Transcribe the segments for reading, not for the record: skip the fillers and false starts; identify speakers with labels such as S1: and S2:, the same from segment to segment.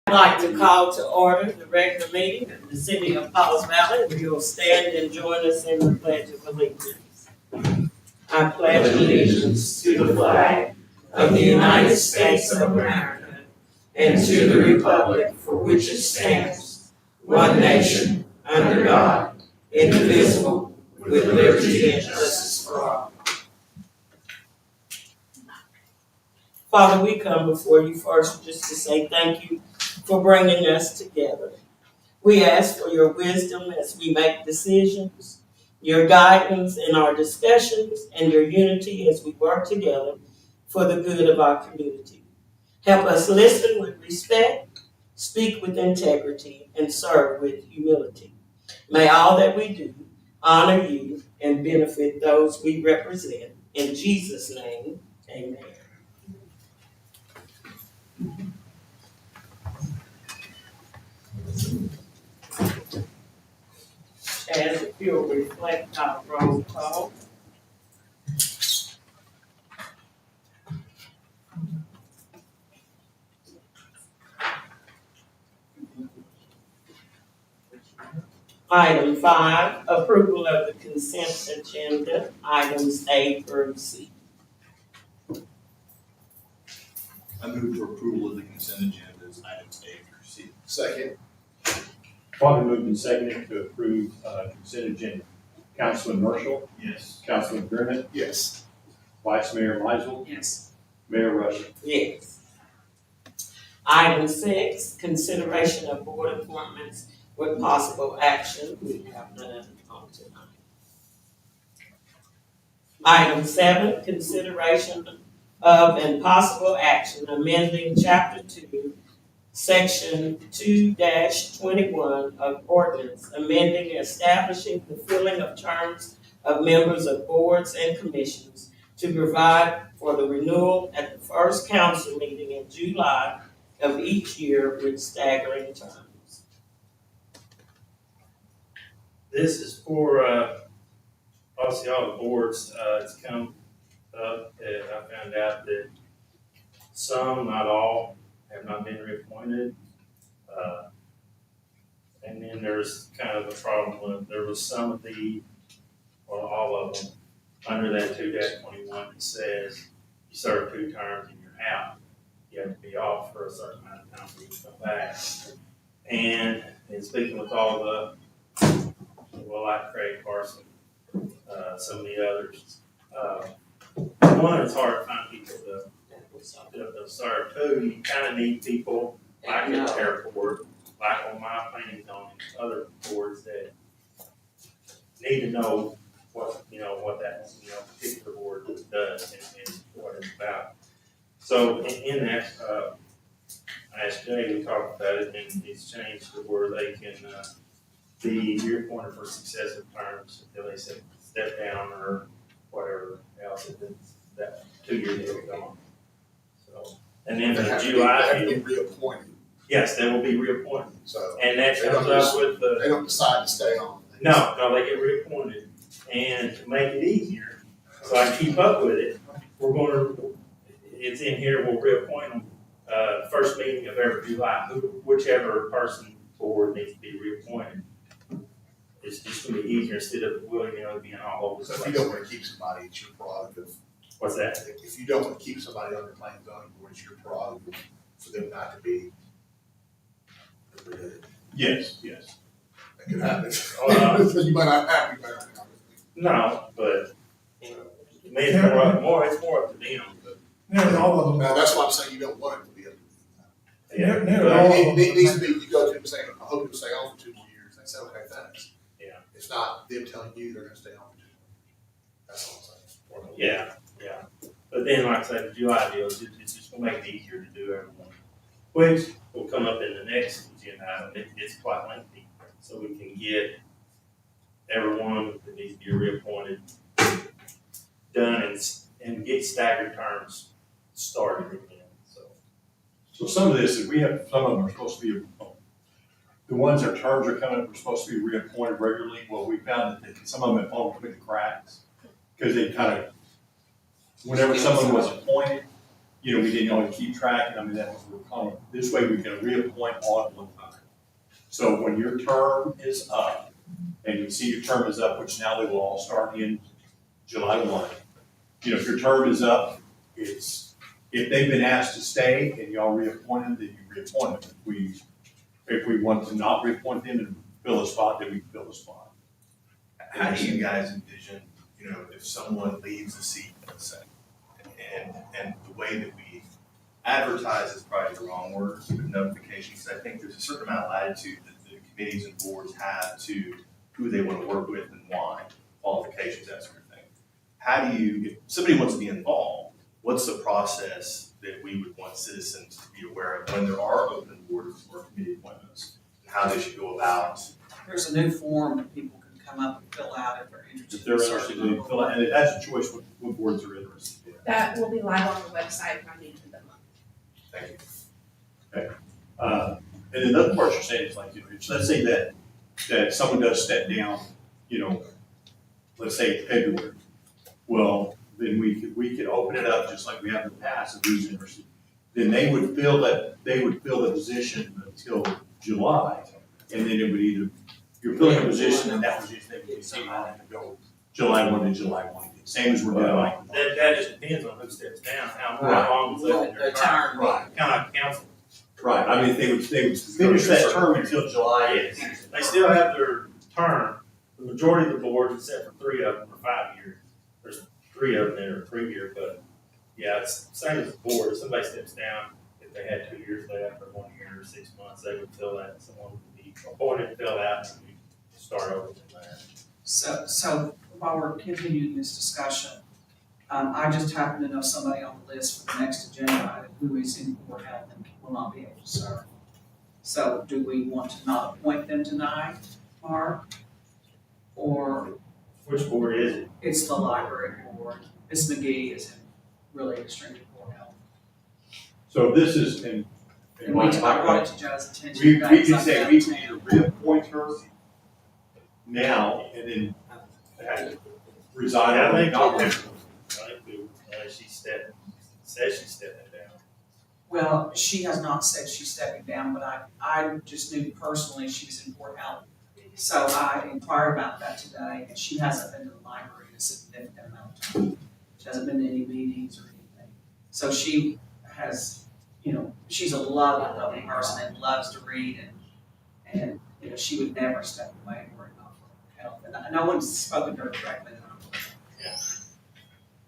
S1: I'd like to call to order the regular meeting of the city of Pauls Valley. If you'll stand and join us in the pledge of allegiance. I pledge allegiance to the flag of the United States of America and to the republic for which it stands, one nation, under God, indivisible, with liberty and justice for all. Father, we come before you first just to say thank you for bringing us together. We ask for your wisdom as we make decisions, your guidance in our discussions, and your unity as we work together for the good of our community. Help us listen with respect, speak with integrity, and serve with humility. May all that we do honor you and benefit those we represent. In Jesus' name, amen. As if you'll reflect our roll call. Item 5, approval of the consent agenda, items A through C.
S2: I move for approval of the consent agenda as items A through C. Second.
S3: Probably moved and seconded to approve consent agenda. Councilman Marshall,
S2: Yes.
S3: Councilman Grimmett,
S2: Yes.
S3: Vice Mayor Meisel,
S1: Yes.
S3: Mayor Russell.
S1: Yes. Item 6, consideration of board appointments with possible action. We have none on tonight. Item 7, consideration of and possible action amending Chapter 2, Section 2-21 of ordinance, amending and establishing the filling of terms of members of boards and commissions to provide for the renewal at the first council meeting in July of each year with staggering terms.
S4: This is for, obviously all the boards, it's come up, I found out that some, not all, have not been reappointed. And then there's kind of a problem with, there was some of the, or all of them, under that 2-21 that says you serve 2 terms and you're out. You have to be off for a certain amount of time before you come back. And in speaking with all the, well, like Craig Carson, some of the others, one, it's hard to find people to serve. 2, you kind of need people like at the airport, like on my planning zone, and other boards that need to know what, what that, particular board does and what it's about. So in that, I asked Jay, we talked about it, and it's changed to where they can be reappointed for successive terms until they step down or whatever else, if it's that 2 years they're gone. So, and then for the July,
S2: They have to be reappointed,
S4: yes, they will be reappointed.
S2: so
S4: And that
S2: They
S4: comes
S2: don't
S4: up with the,
S2: they don't decide to stay on.
S4: no, they get reappointed. And to make it easier, so I keep up with it, it's in here, we'll reappoint them, first meeting of every July, whichever person board needs to be reappointed. It's just gonna be easier instead of willy-nilly being all over the
S2: So
S4: place.
S2: if you don't want to keep somebody, it's your prerogative.
S4: What's that?
S2: If you don't want to keep somebody on your planning zoning board, it's your prerogative for them not to be.
S4: Yes.
S2: That could happen.
S4: Oh,
S2: You might not have, you might not have.
S4: No, but to me, it's more up to them, but,
S5: Nearly all of them.
S2: Now, that's why I'm saying you don't want it to be.
S4: yeah.
S5: Nearly
S4: But-
S5: all of
S2: It
S5: them.
S2: needs to be, you go to them saying, I hope you'll stay on for 2 more years, they say, okay, thanks.
S4: Yeah.
S2: It's not them telling you they're gonna stay on for 2 more years. That's all I'm saying.
S4: Yeah. But then, like I said, the July deal, it's just gonna make it easier to do everyone. Which will come up in the next agenda item. It's quite lengthy, so we can get everyone that needs to be reappointed done and get staggered terms started again, so.
S3: So some of this, we have, some of them are supposed to be, the ones that terms are coming up are supposed to be reappointed regularly. Well, we found that some of them have fallen between the cracks because they kind of, whenever someone was appointed, we didn't always keep track, and I mean, that was, this way we can reappoint all at one time. So when your term is up, and you see your term is up, which now they will all start in July 1. If your term is up, if they've been asked to stay and y'all reappoint them, then you reappoint them. If we want to not reappoint them and fill a spot, then we can fill a spot.
S2: How do you guys envision, if someone leaves a seat, let's say, and the way that we advertise is probably the wrong word, but notifications, I think there's a certain amount of latitude that the committees and boards have to who they want to work with and why, qualifications, that sort of thing. How do you, if somebody wants to be involved, what's the process that we would want citizens to be aware of when there are open boards or committee appointments? And how they should go about?
S5: There's a new form that people can come up and fill out if they're interested.
S3: If they're interested in fill out, and it has a choice what boards are interested in.
S6: That will be live on the website by the end of the month.
S2: Thank you.
S3: And another part you're saying is like, let's say that someone does step down, let's say February. Well, then we could open it up just like we have in the past of who's interested. Then they would fill the position until July, and then it would either, you're filling a position and that position, they would be seen on to go July 1 to July 1. Same as we're doing like.
S4: That just depends on who steps down, how
S3: Right.
S4: long is left in their term.
S3: Right.
S4: Kind of like council.
S3: Right, I mean, they would finish that term until July.
S4: Yes, they still have their term. The majority of the boards, except for 3 of them, are 5 years. There's 3 of them that are 3 year, but yeah, it's same as the board. If somebody steps down, if they had 2 years left or 1 year or 6 months, they would fill that. Someone would be appointed, fill out, and we start over from there.
S5: So while we're continuing this discussion, I just happen to know somebody on the list for the next agenda item who is in Board of Health and will not be able to serve. So do we want to not appoint them tonight, Mark? Or
S4: Which board is it?
S5: it's the library board? Ms. McGee is really extremely poor health.
S3: So this is, and
S5: And I brought it to Joe's attention.
S3: we
S5: today,
S3: can
S5: because
S3: say,
S5: I'm
S3: we
S5: out of
S3: can
S5: town.
S3: either reappoint her now and then resign
S4: Yeah, I
S3: or
S4: think
S3: not.
S4: I think says she's stepping down.
S5: Well, she has not said she's stepping down, but I just knew personally she was in poor health. So I inquired about that today, and she hasn't been to the library in a significant amount of time. She hasn't been to any meetings or anything. So she has, she's a loving person and loves to read, and she would never step away and worry about her health. And no one's spoken to her directly.
S4: Yeah.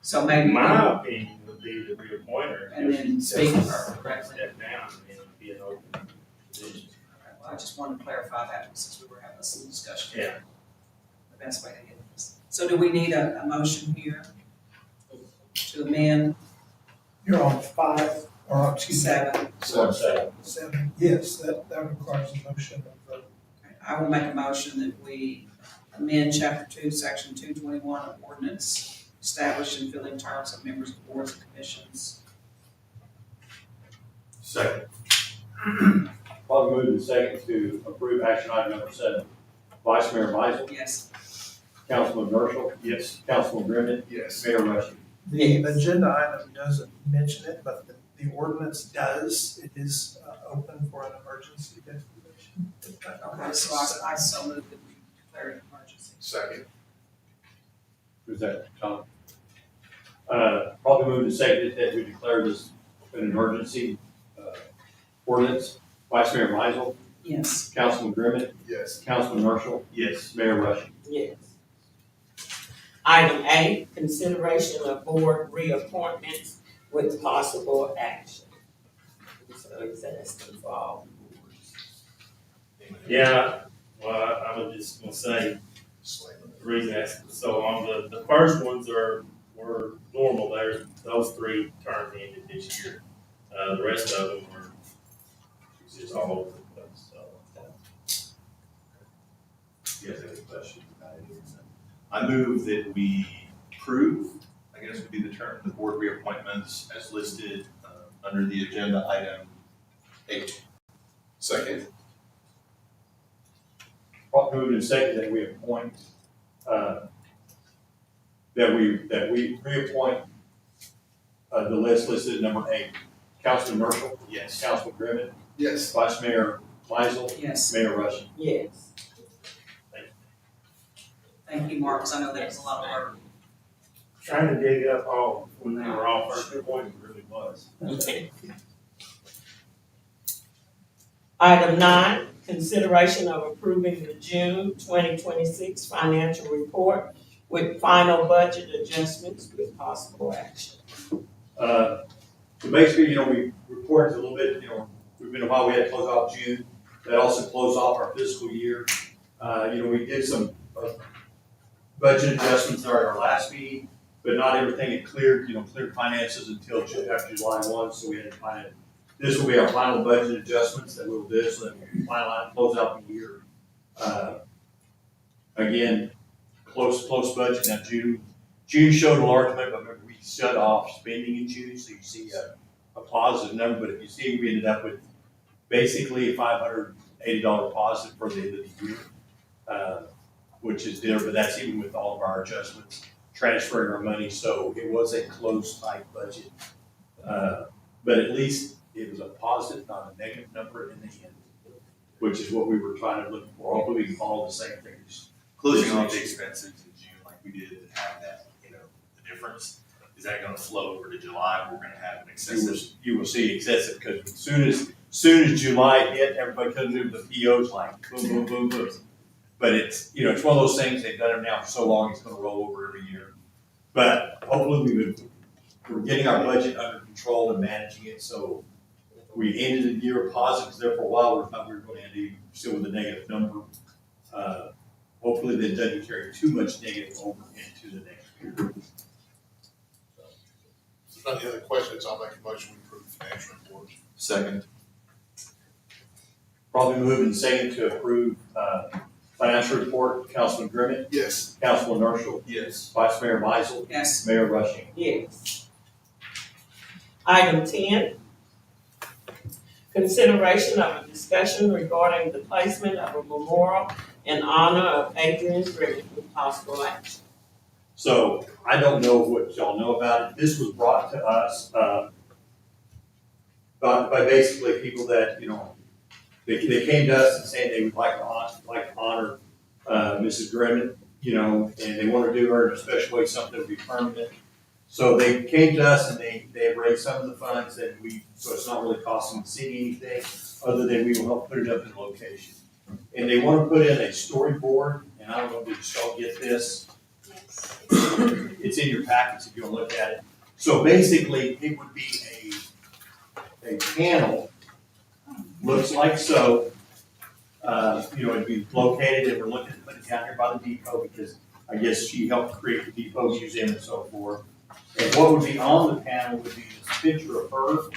S5: So maybe.
S4: My opinion would be to reappoint her.
S5: And then speak to her directly.
S4: Step down and then be an open position.
S5: Well, I just wanted to clarify that since we were having this little discussion.
S4: Yeah.
S5: The best way to get this. So do we need a motion here to amend
S7: You're on 5, or excuse me,
S5: 7?
S7: 7? Yes, that requires a motion and vote.
S5: Okay, I will make a motion that we amend chapter 2, section 221 of ordinance, establish and filling terms of members of boards and commissions.
S2: Second.
S3: Probably move in second to approve action item number 7. Vice Mayor Meisel,
S5: Yes.
S3: Councilman Marshall,
S2: Yes.
S3: Councilman Grimmett,
S2: Yes.
S3: Mayor Rushing.
S7: The agenda item doesn't mention it, but the ordinance does. It is open for an emergency declaration.
S5: Okay, so I so move that we declare an emergency.
S2: Second.
S3: Who's that, Tom? Probably move in second that we declare this an emergency ordinance. Vice Mayor Meisel,
S5: Yes.
S3: Councilman Grimmett,
S2: Yes.
S3: Councilman Marshall,
S2: Yes.
S3: Mayor Rushing.
S1: Yes. Item A, consideration of board reappointments with possible action. So it's asking for all boards.
S4: Yeah, well, I was just gonna say, the reason that's so long, the first ones were normal, those 3 terms ended this year. The rest of them were just all over the place, so.
S2: You guys have any questions about it? I move that we approve, I guess would be the term, the board reappointments as listed under the agenda item 8. Second.
S3: Probably move in second that we appoint, that we reappoint the list listed at number 8. Councilman Marshall,
S2: Yes.
S3: Councilman Grimmett,
S8: Yes.
S3: Vice Mayor Meisel,
S5: Yes,
S3: Mayor Rushing.
S1: Yes.
S5: thank you, Mark, 'cause I know that was a lot of work.
S4: Trying to dig up all when they were all first appointed really was.
S1: Item 9, consideration of approving the June 2026 financial report with final budget adjustments with possible action.
S3: So basically, we reported a little bit, we've been a while, we had to close off June. That also closed off our fiscal year. We did some budget adjustments during our last meeting, but not everything had cleared finances until after July 1, so we had to find it. This will be our final budget adjustments that we'll do, so that we can finalize, close out the year. Again, close budget. Now, June showed a large amount, but remember, we shut off spending in June, so you see a positive number, but if you see, we ended up with basically a $580 positive for the end of the year, which is there, but that's even with all of our adjustments, transferring our money, so it was a close, tight budget. But at least it was a positive, not a negative number in the end, which is what we were trying to look for. Hopefully we can follow the same things.
S2: Closing off the expenses in June like we did and have that, the difference, is that gonna flow over to July? We're gonna have an excessive.
S3: You will see excessive, because as soon as July hit, everybody comes in with the POs like boom, boom, boom, boom. But it's one of those things, they've done it now for so long, it's gonna roll over every year. But hopefully we're getting our budget under control and managing it, so we ended the year positive. There for a while, we thought we were going to end it still with a negative number. Hopefully that doesn't carry too much negative over into the next year.
S8: If there's any other questions, I'll make a motion to approve the financial report.
S2: Second.
S3: Probably moving second to approve financial report. Councilman Grimmett,
S8: Yes.
S3: Councilman Marshall,
S2: Yes.
S3: Vice Mayor Meisel,
S5: Yes,
S3: Mayor Rushing.
S1: Yes. Item 10, consideration of a discussion regarding the placement of a memorial in honor of Adrian Grimmett with possible action.
S3: So I don't know what y'all know about it. This was brought to us by basically people that, they came to us and saying they would like to honor Mrs. Grimmett, and they want to do her in a special way, something that would be permanent. So they came to us and they have raised some of the funds that so it's not really costing the city anything, other than we will help put it up in location. And they want to put in a storyboard, and I don't know if y'all get this. It's in your packets if you want to look at it. So basically, it would be a panel, looks like so. It'd be located, and we're looking to put it down here by the depot, because I guess she helped create the depot museum and so forth. And what would be on the panel would be this picture of her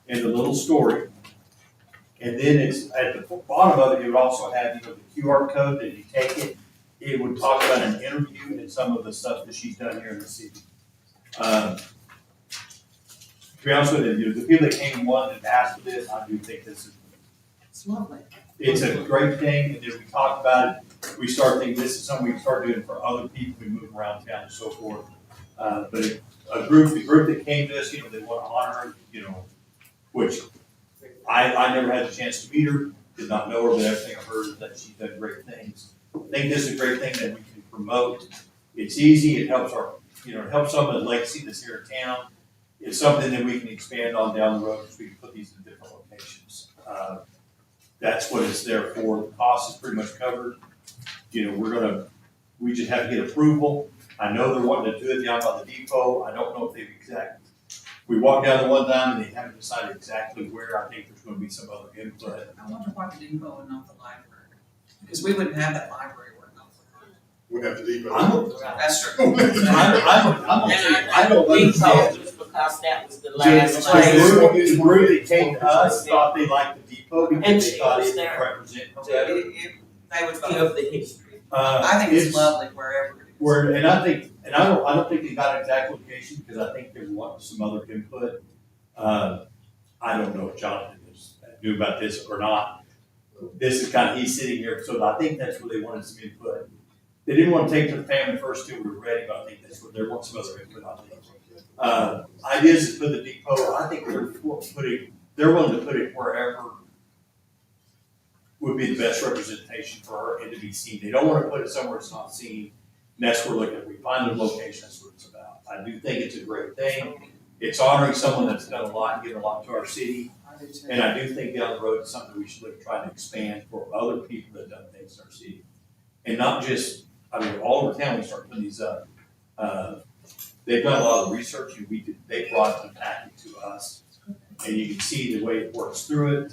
S3: and the little story. And then it's at the bottom of it, it would also have, the QR code that you take it. It would talk about an interview and some of the stuff that she's done here in the city. To be honest with you, the people that came and wanted to ask for this, I do think this is,
S5: it's lovely.
S3: it's a great thing. And then we talked about it. We start thinking this is something we can start doing for other people. We move around town and so forth. But the group that came to us, they want to honor her, which I never had the chance to meet her, did not know her, but everything I've heard is that she's done great things. I think this is a great thing that we can promote. It's easy, it helps it helps some of the legacy that's here in town. It's something that we can expand on down the road, because we can put these in different locations. That's what it's there for. The cost is pretty much covered. We just have to get approval. I know they're wanting to do it down by the depot. I don't know if they've we walked down there one time and they haven't decided exactly where. I think there's gonna be some other input.
S5: I wonder why the depot and not the library, because we wouldn't have that library work on
S8: We'd have to depot.
S5: That's true.
S3: I'm I don't
S1: We
S3: understand.
S1: told just because that was the last
S3: Just
S1: place.
S3: the group that came to us thought they liked the depot because
S1: And
S3: they
S1: she
S3: thought
S1: was
S3: it would
S1: there.
S3: represent her better.
S5: They would
S1: Give
S5: vote.
S1: the history.
S5: I think it's lovely wherever it is.
S3: I don't think they got exact location, because I think they want some other input. I don't know if Jonathan knew about this or not. This is he's sitting here, so I think that's where they wanted some input. they didn't want to take to the family first till we were ready, but I think that's what they're wanting some other input on things. Ideas is for the depot, I think they're willing to put it wherever would be the best representation for her and to be seen. They don't want to put it somewhere it's not seen, and that's where we're looking at. We find the location, that's what it's about. I do think it's a great thing. It's honoring someone that's done a lot and given a lot to our city.
S5: I do too.
S3: And I do think down the road, it's something we should look at trying to expand for other people that have done things in our city. And not just, all over town, we start putting these up. They've done a lot of research and they brought the packet to us. And you can see the way it works through it,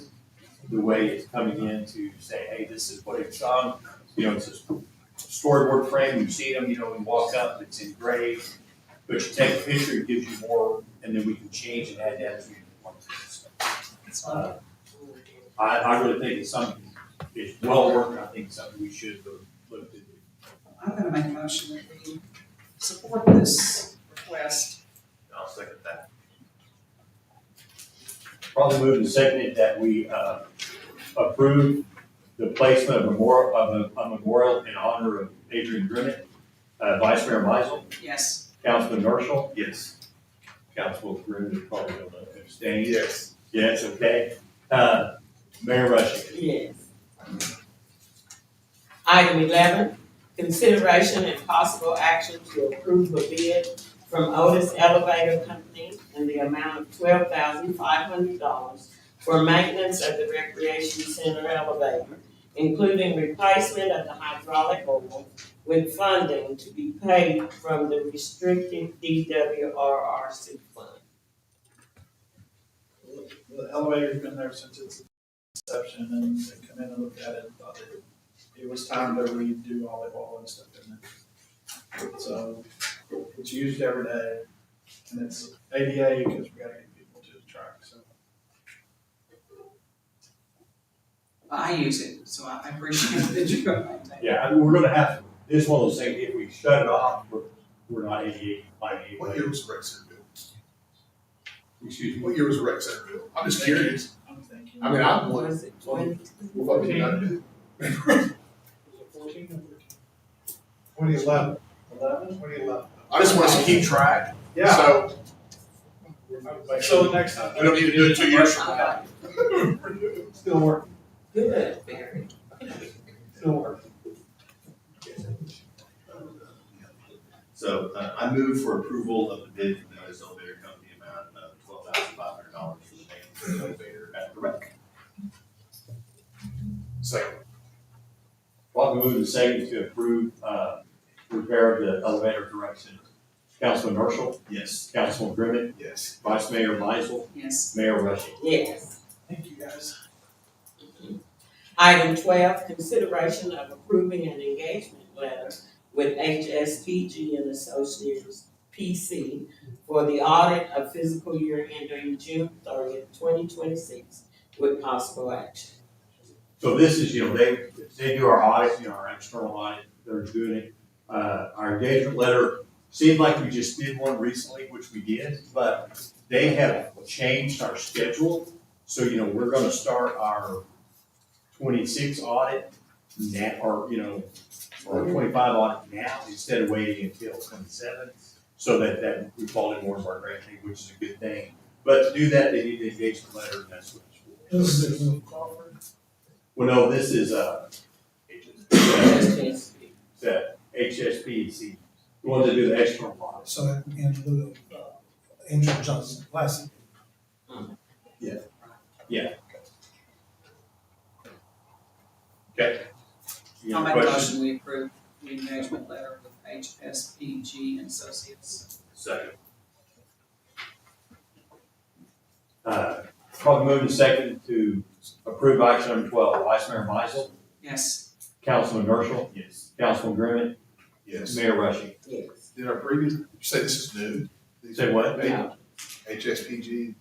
S3: the way it's coming in to say, hey, this is what it's on. It's a storyboard frame, you see them, you walk up, it's engraved. But you take a picture, it gives you more, and then we can change and add that as we want to. I really think it's something, it's well worth it. I think it's something we should look to do.
S5: I'm gonna make a motion that we support this request.
S2: I'll second that.
S3: Probably moved and seconded that we approve the placement of a memorial in honor of Adrian Grimmett, Vice Mayor Meisel,
S5: Yes.
S3: Councilman Marshall,
S2: Yes.
S3: Councilman Grimmett, probably going to abstain.
S8: Yes.
S3: Yes, okay. Mayor Rushing.
S1: Yes. Item 11, consideration and possible action to approve a bid from Otis Elevator Company in the amount of $12,500 for maintenance of the Recreation Center elevator, including replacement of the hydraulic oil, with funding to be paid from the restricted DWRRC fund.
S9: The elevator's been there since its inception, and they come in and looked at it and thought it was time to redo all the oil and stuff in there. So it's used every day, and it's ADA because we gotta get people to the track, so.
S5: I use it, so I appreciate that you're gonna maintain it.
S3: Yeah, we're gonna have, this is one of those things, if we shut it off, we're not 88,
S8: What year was the rec center built?
S3: Excuse me.
S8: What year was the rec center built? I'm just curious.
S9: I'm thinking.
S8: I mean, I'm one.
S1: Was it 20?
S8: What fuck did I do?
S9: Was it 14 or
S7: 2011.
S9: 11?
S7: 2011.
S8: I just want us to keep track.
S9: Yeah.
S8: So
S9: So the next time.
S8: we don't need to do it 2 years from now.
S7: Still working,
S1: Good, Barry.
S7: still working.
S2: So, I move for approval of the bid from the Otis Elevator Company amount of $12,500 for the maintenance of the elevator at the rec.
S8: Second.
S3: Probably moved and seconded to approve, repair of the elevator direction. Councilman Marshall,
S2: Yes.
S3: Councilman Grimmett,
S8: Yes.
S3: Vice Mayor Meisel,
S5: Yes.
S3: Mayor Rushing.
S1: Yes.
S9: Thank you, guys.
S1: Item 12, consideration of approving an engagement letter with HSPG and Associates, PC, for the audit of fiscal year ending June 30th, 2026, with possible action.
S3: So this is, they do our audit, our external audit, they're doing it. Our engagement letter, seemed like we just did one recently, which we did, but they have changed our schedule. So, we're gonna start our 26 audit now, or 25 audit now, instead of waiting until 27. So that we fall in more of our grant thing, which is a good thing. But to do that, they need the engagement letter, and that's what it's for.
S7: This is Will Crawford.
S3: Well, no, this is,
S1: HSP.
S3: the HSPC, the one that do the external audit.
S7: So in lieu of Angel Johnson, last.
S3: Okay. You
S5: I'll
S3: got
S5: make
S3: a
S5: a
S3: question?
S5: motion, we approve the engagement letter with HSPG and Associates.
S2: Second.
S3: Probably moved and seconded to approve action number 12, Vice Mayor Meisel,
S5: Yes.
S3: Councilman Marshall,
S2: Yes.
S3: Councilman Grimmett,
S8: Yes.
S3: Mayor Rushing.
S1: Yes.
S8: Did our previous, you say this is new?
S3: Say what?
S1: No.
S8: HSPG.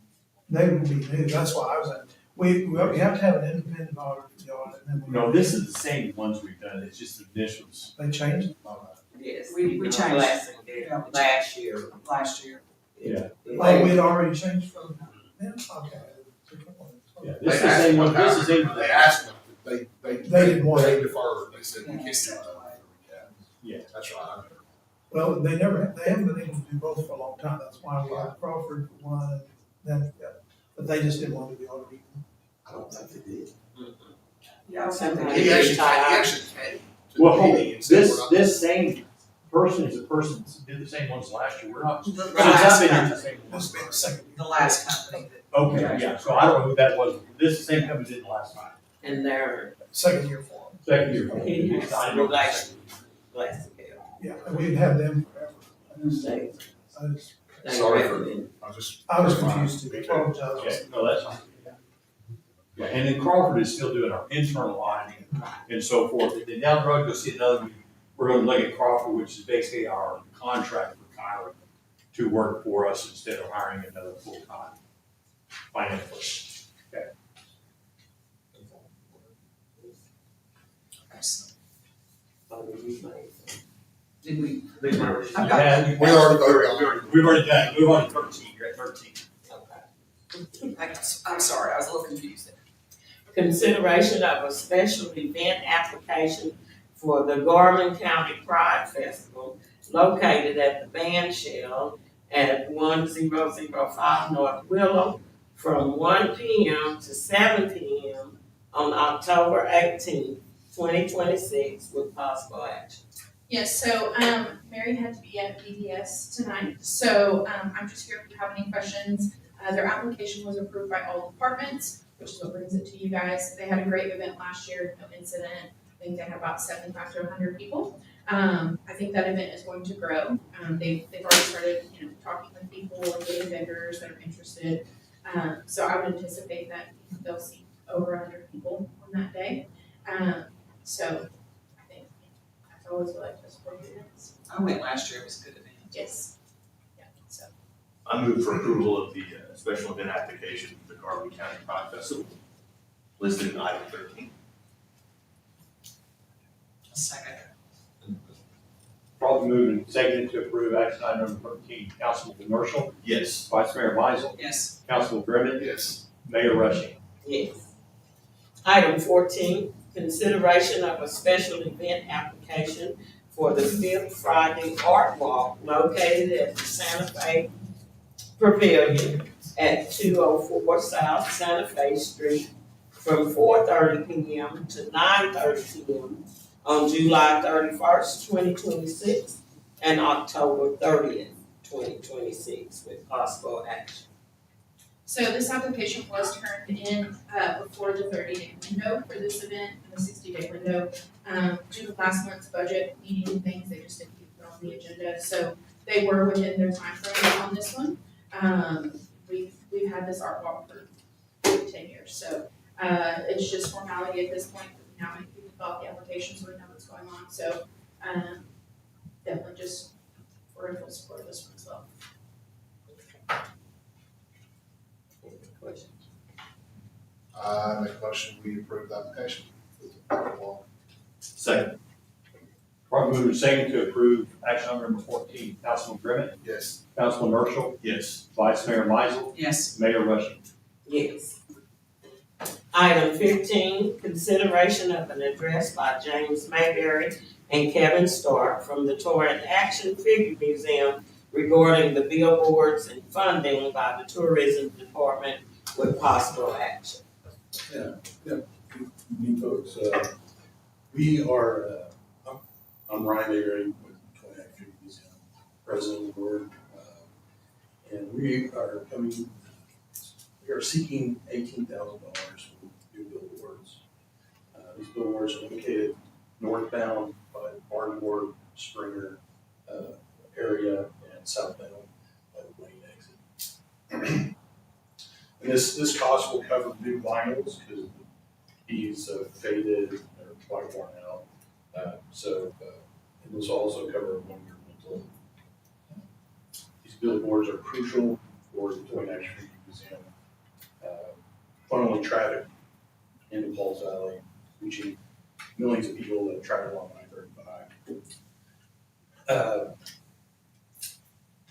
S7: They would be new, that's why I was at, we have to have an independent auditor for the audit, and then we.
S3: No, this is the same ones we've done, it's just initials.
S7: They changed it
S1: Yes.
S5: We changed. Yeah, we
S1: Last year.
S5: last year.
S3: Yeah.
S7: oh, we'd already changed from, yeah, okay.
S3: Yeah, this is the same one, this is in,
S8: They asked them, they
S7: They didn't want it.
S8: They deferred, they said we can't do
S5: Yeah.
S8: it. That's right.
S7: Well, they haven't been able to do both for a long time, that's why we have Crawford for one, and then, but they just didn't want to do the audit either.
S8: I don't think they did.
S5: Yeah, I was thinking.
S1: He actually
S8: came to the
S3: Well,
S8: meeting and said,
S3: this,
S8: we're not-
S3: this same person is the person that did the same ones last year, we're not.
S5: The
S3: Since
S5: last
S3: I've been here,
S5: company,
S3: it's the same
S7: This
S3: ones.
S7: will be the second year.
S5: the last company that.
S3: Okay, yeah, so I don't know who that was, this is the same company did the last time,
S1: And they're,
S7: Second year for them.
S3: second year.
S1: he has
S3: I know.
S1: relation, bless the
S7: Yeah, and we've had them forever.
S1: They-
S8: Sorry for-
S1: recommend.
S7: I was confused too, I
S3: Okay,
S7: apologize.
S3: no, that's fine. Yeah, and then Crawford is still doing our internal auditing and so forth, and then down the road, you'll see another, we're gonna look at Crawford, which is basically our contract for Kyra to work for us instead of hiring another full-time finance person.
S5: Did we?
S3: We've
S5: I've got-
S3: already
S8: We already voted on it.
S3: We've already done, we've already 13, you're at 13.
S5: I'm sorry, I was a little confused there.
S1: Consideration of a special event application for the Garvin County Pride Festival located at the band shell at 1005 North Willow from 1 p.m. to 7 p.m. on October 18th, 2026 with possible action.
S6: Yes, so, Mary had to be at BDS tonight, so, I'm just here if you have any questions. Their application was approved by all departments, which is what brings it to you guys. They had a great event last year, no incident. I think they had about 75 to 100 people. I think that event is going to grow. They've already started, talking with people and getting vendors that are interested. So I would anticipate that they'll see over 100 people on that day. So I think that's always what I like to support events.
S5: I went last year, it was a good event.
S6: Yes. Yeah, so.
S2: I move for approval of the special event application for the Garvin County Pride Festival listed in item 13.
S5: A second.
S3: Probably moving second to approve action item number 13, Councilman Marshall,
S2: Yes.
S3: Vice Mayor Meisel,
S5: Yes.
S3: Councilman Grimmett,
S8: Yes.
S3: Mayor Rushing.
S1: Yes. Item 14, consideration of a special event application for the Fifth Friday Art Walk located at the Santa Fe Pavilion at 204 South Santa Fe Street from 4:30 p.m. to 9:30 p.m. on July 31st, 2026 and October 30th, 2026 with possible action.
S6: So this application was turned in, before the 30-day window for this event, and the 60-day window. Due to last month's budget meeting and things, they just didn't keep it on the agenda, so they were within their timeframe on this one. We've had this art walk for 10 years, so, it's just formality at this point. Now we can fill out the application so we know what's going on, so, definitely just, we're in full support of this one as well.
S1: Any questions?
S8: I make a motion, we approve the application.
S2: Second.
S3: Probably moving second to approve action item number 14, Councilman Grimmett,
S8: Yes.
S3: Councilman Marshall,
S2: Yes.
S3: Vice Mayor Meisel,
S5: Yes.
S3: Mayor Rushing.
S1: Yes. Item 15, consideration of an address by James Mayberry and Kevin Stark from the Torrent Action Figure Museum regarding the billboards and funding by the Tourism Department with possible action.
S10: You folks, we are, I'm Ryan Mayberry with Twin Action Museum, president of the board. And we are seeking $18,000 for new billboards. These billboards are located northbound by Barnmore, Springer, area and southbound by the Wayne exit. And this cost will cover new vinyls because these faded or quite worn out. It will also cover 1 year rental. These billboards are crucial for the Toy Action Museum, funneling traffic into Pauls Valley, reaching millions of people that travel on I-35.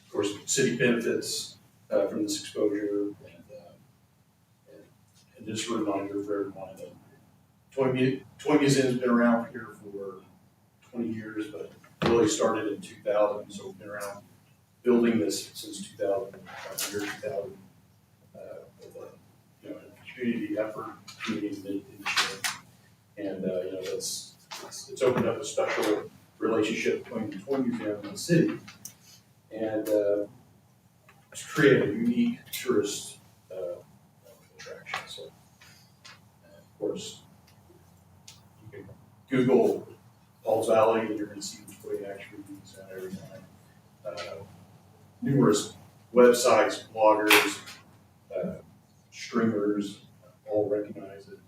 S10: Of course, city benefits from this exposure, and just a reminder for everyone that Toy Museum's been around here for 20 years, but really started in 2000, so we've been around building this since 2000, year 2000, with a, a community effort, community initiative. And, it's opened up a special relationship between the Toy Museum and the city. And, it's created a unique tourist, attraction. So, of course, you can Google Pauls Valley and you're gonna see the toy action reviews out every time. Numerous websites, bloggers, streamers all recognize it,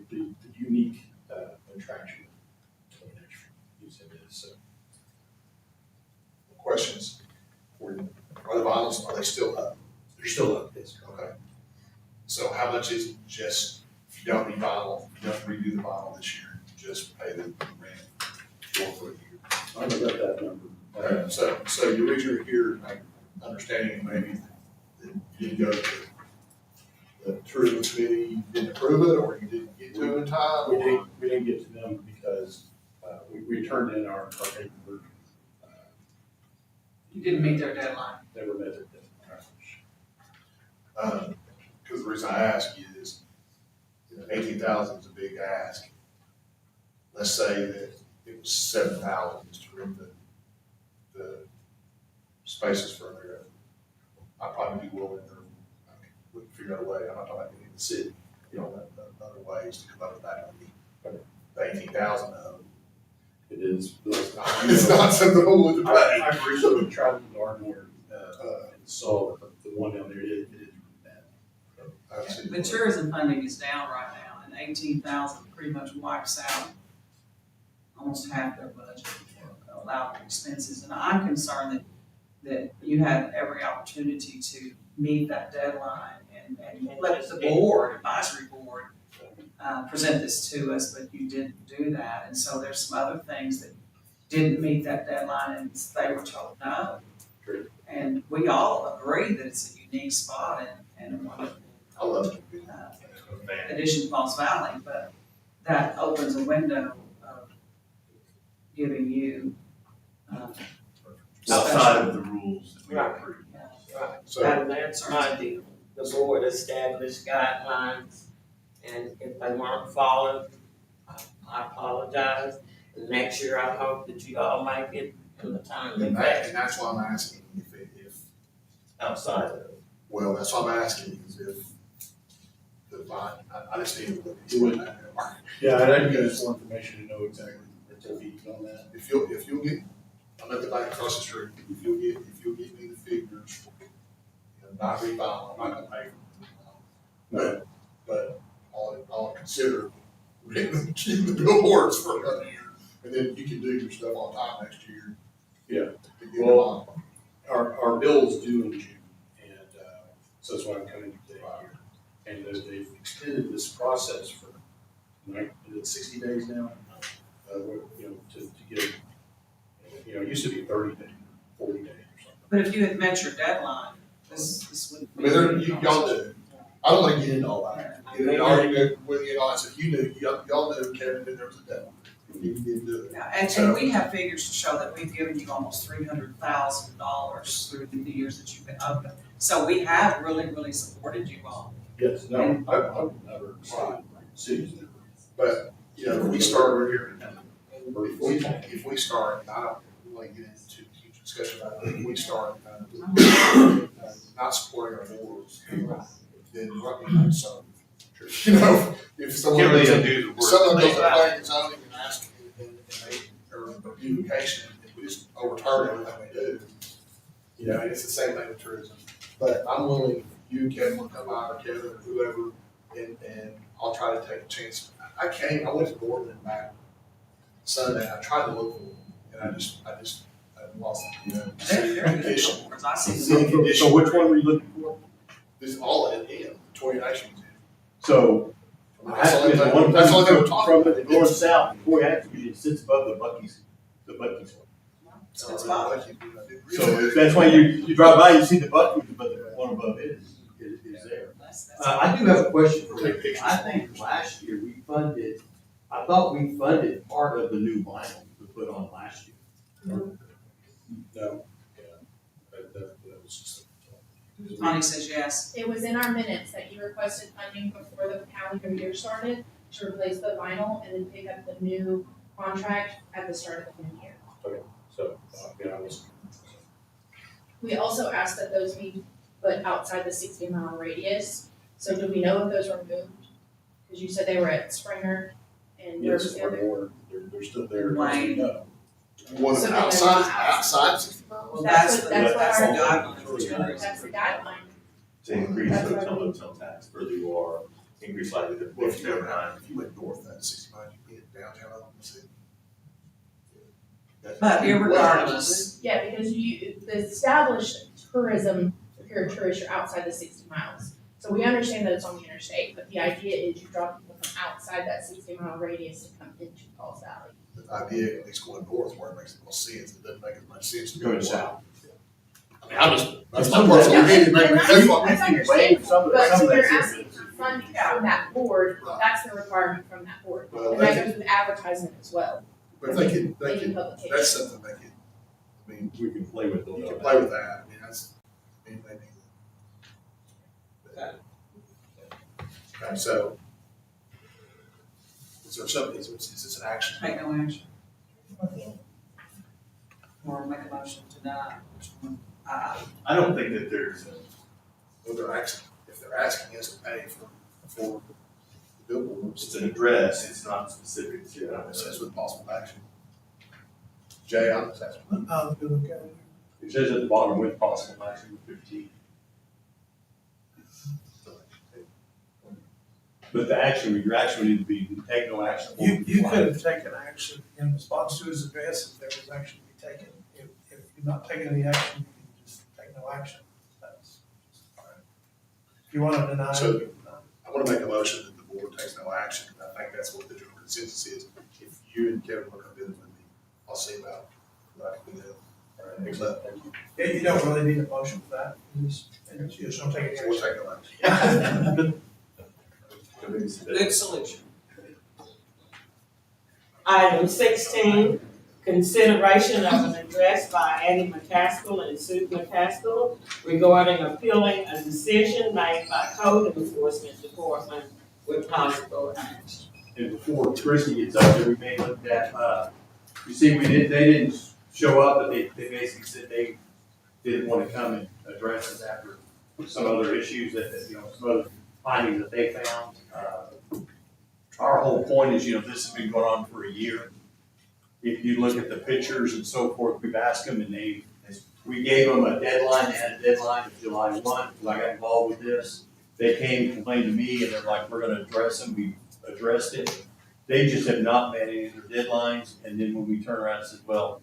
S10: the unique attraction Toy Action Museum is. So,
S8: Questions? Are the vinyls, are they still up?
S10: they're still up, yes.
S8: Okay. So how much is it just, if you don't need vinyl, you don't redo the vinyl this year, just pay the rent for a year?
S10: I haven't got that number.
S8: Okay, so you reach here, like, understanding maybe that you didn't go to the tourism committee, didn't approve it, or you didn't get to it in time?
S10: We didn't get to them because, we turned in our paperwork.
S5: You didn't meet their deadline.
S10: Never met their deadline.
S8: Because the reason I ask you is, 18,000 is a big ask. Let's say that it was 7,000 just to rent the spaces for their, I'd probably be willing to, we can figure out a way, I'm not talking about getting the city, other ways to come up with that money. The 18,000 of them.
S10: It is.
S8: It's not something I'm willing to pay.
S10: I've recently traveled to Ardmore, and saw the one down there, it is bad.
S5: The tourism funding is down right now, and 18,000 pretty much wipes out almost half their budget for allowed expenses. And I'm concerned that you have every opportunity to meet that deadline and let the board, advisory board, present this to us, but you didn't do that. And so there's some other things that didn't meet that deadline and they were told no.
S10: True.
S5: And we all agree that it's a unique spot and a wonderful
S8: I love it.
S5: addition to Falls Valley, but that opens a window of giving you,
S3: Outside of the rules that we
S1: Right.
S3: approve.
S1: Right.
S8: So,
S1: And that's my deal. The board established guidelines, and if they weren't followed, I apologize. And next year, I hope that you all make it in the timely fashion
S8: that's why I'm asking if,
S1: outside of it.
S8: well, that's why I'm asking is if the vine, I just need to look into it.
S10: Yeah, I'd give us more information to know exactly their fees on that.
S8: If you'll get, I'm at the bank across the street, if you'll get me the figures, not revival, I'm not gonna pay for it. But I'll consider getting the billboards for another year, and then you can do your stuff on time next year.
S10: Yeah.
S8: To get
S10: Well, our bill is due in June, and, so that's why I'm coming today here. And they've extended this process for, is it 60 days now? To get, it used to be 30 days, 40 days or something.
S5: but if you had met your deadline, this wouldn't
S8: I
S5: be.
S8: mean, y'all do. I don't wanna get into all that. Get into an argument with you and all that, so you knew, y'all knew, Kevin, that there was a deadline. You didn't do it.
S5: Yeah, and we have figures to show that we've given you almost $300,000 through the years that you've been open. So we have really, really supported you all.
S10: Yes, no, I've never, cities never.
S8: But, if we start here, if we start, and I don't really get into a huge discussion about it, if we start, not supporting our boards, then what we have some. If someone.
S3: Can't really undo the work.
S8: If someone goes to planning and zoning and asks, and they, or beautification, and we just overturn everything they do, and it's the same thing with tourism. But I'm willing, you, Kevin, will come by, or Kevin, or whoever, and I'll try to take a chance. I went to Portland back Sunday, I tried to look for them, and I lost,
S5: They're good
S8: condition.
S5: billboards. I see
S8: City
S5: them.
S8: condition.
S10: So which one were you looking for?
S8: This is all in, the Toy Action Museum.
S10: So,
S8: That's the only thing- that's the only thing we're talking about.
S10: From going south, before you actually, it sits above the Buc-ee's one.
S5: It's fine.
S10: So that's why you drive by, you see the Buc-ee's, but the one above it is there.
S5: That's
S11: I do have a question for
S8: Take
S11: you.
S8: pictures.
S11: I think last year I thought we funded part of the new vinyl we put on last year.
S10: No, yeah, that was just.
S5: Connie says yes.
S6: It was in our minutes that you requested funding before the calendar year started to replace the vinyl and then pick up the new contract at the start of the new year.
S10: So, yeah, I was.
S6: We also asked that those be put outside the 60-mile radius. So do we know if those were moved? Because you said they were at Springer and where was
S10: Yes,
S6: the
S10: or
S6: other?
S10: more, they're still there.
S5: Wayne.
S10: No.
S8: One
S6: So then
S8: outside,
S6: they're
S8: outside 60 miles?
S5: Well,
S6: That's
S5: that's
S6: what-
S5: the,
S6: that's
S5: that's the
S6: what
S5: guideline.
S6: That's the guideline.
S2: To increase
S6: That's what I
S2: hotel
S6: mean.
S2: motel tax further you are, increase likelihood
S8: Well,
S2: of
S8: if you
S2: over time.
S8: if you went north, that 60 miles, you get downtown Oklahoma City.
S5: But irregardless,
S6: Yeah, because the established tourism, if you're a tourist, you're outside the 60 miles. So we understand that it's on the interstate, but the idea is you draw people from outside that 60-mile radius to come into Falls Valley.
S8: The idea, at least going north, where it makes the most sense, it doesn't make as much sense to
S3: Going
S8: go
S3: south.
S8: I mean, that's my personal
S6: Yeah,
S8: opinion, maybe
S6: and
S8: that's
S6: that's understandable,
S3: Some of
S6: but
S3: some of
S6: you're
S3: that's
S6: asking for funding from that board, that's the requirement from that board.
S8: Well,
S6: And that goes with advertisement as well,
S8: But they could,
S6: making
S8: that's
S6: publications.
S8: something they could, I mean,
S3: We can play with those.
S8: you can play with that, I mean, that's, I mean, they need that. Okay, so, is there something, is this an action?
S5: take no action. Or make a motion to deny. Which one?
S2: I don't think that there's
S8: Well, they're asking, if they're asking us to pay for the billboards,
S2: it's an address, it's not specific to.
S8: it says with possible action. Jay, I'm just asking.
S7: I'll go look at it.
S3: It says at the bottom with possible maximum 15. But the action, your action would be to take no action.
S7: You could have taken action in response to his address if there was action to be taken. If you're not taking any action, you can just take no action. That's fine. If you want to deny,
S8: So-
S7: you can deny.
S8: I want to make a motion that the board takes no action, I think that's what the general consensus is. If you and Kevin want to come visit with me, I'll see about what I can do. All right, next up.
S7: Yeah, you don't really need a motion for that. You just don't take any
S8: So we'll
S7: action.
S8: take no action.
S5: Good solution.
S1: Item 16, consideration of an address by Annie McCaskill and Sue McCaskill regarding appealing a decision made by Code Enforcement Department with possible action.
S3: And before Christie gets up there, we may look at, you see, they didn't show up, but they basically said they didn't want to come and address us after some other issues that, some other findings that they found. Our whole point is, this has been going on for a year. If you look at the pictures and so forth, we've asked them and we gave them a deadline, they had a deadline of July 1, because I got involved with this. They came and complained to me and they're like, we're gonna address them, we addressed it. They just have not met any of their deadlines, and then when we turn around and said, well,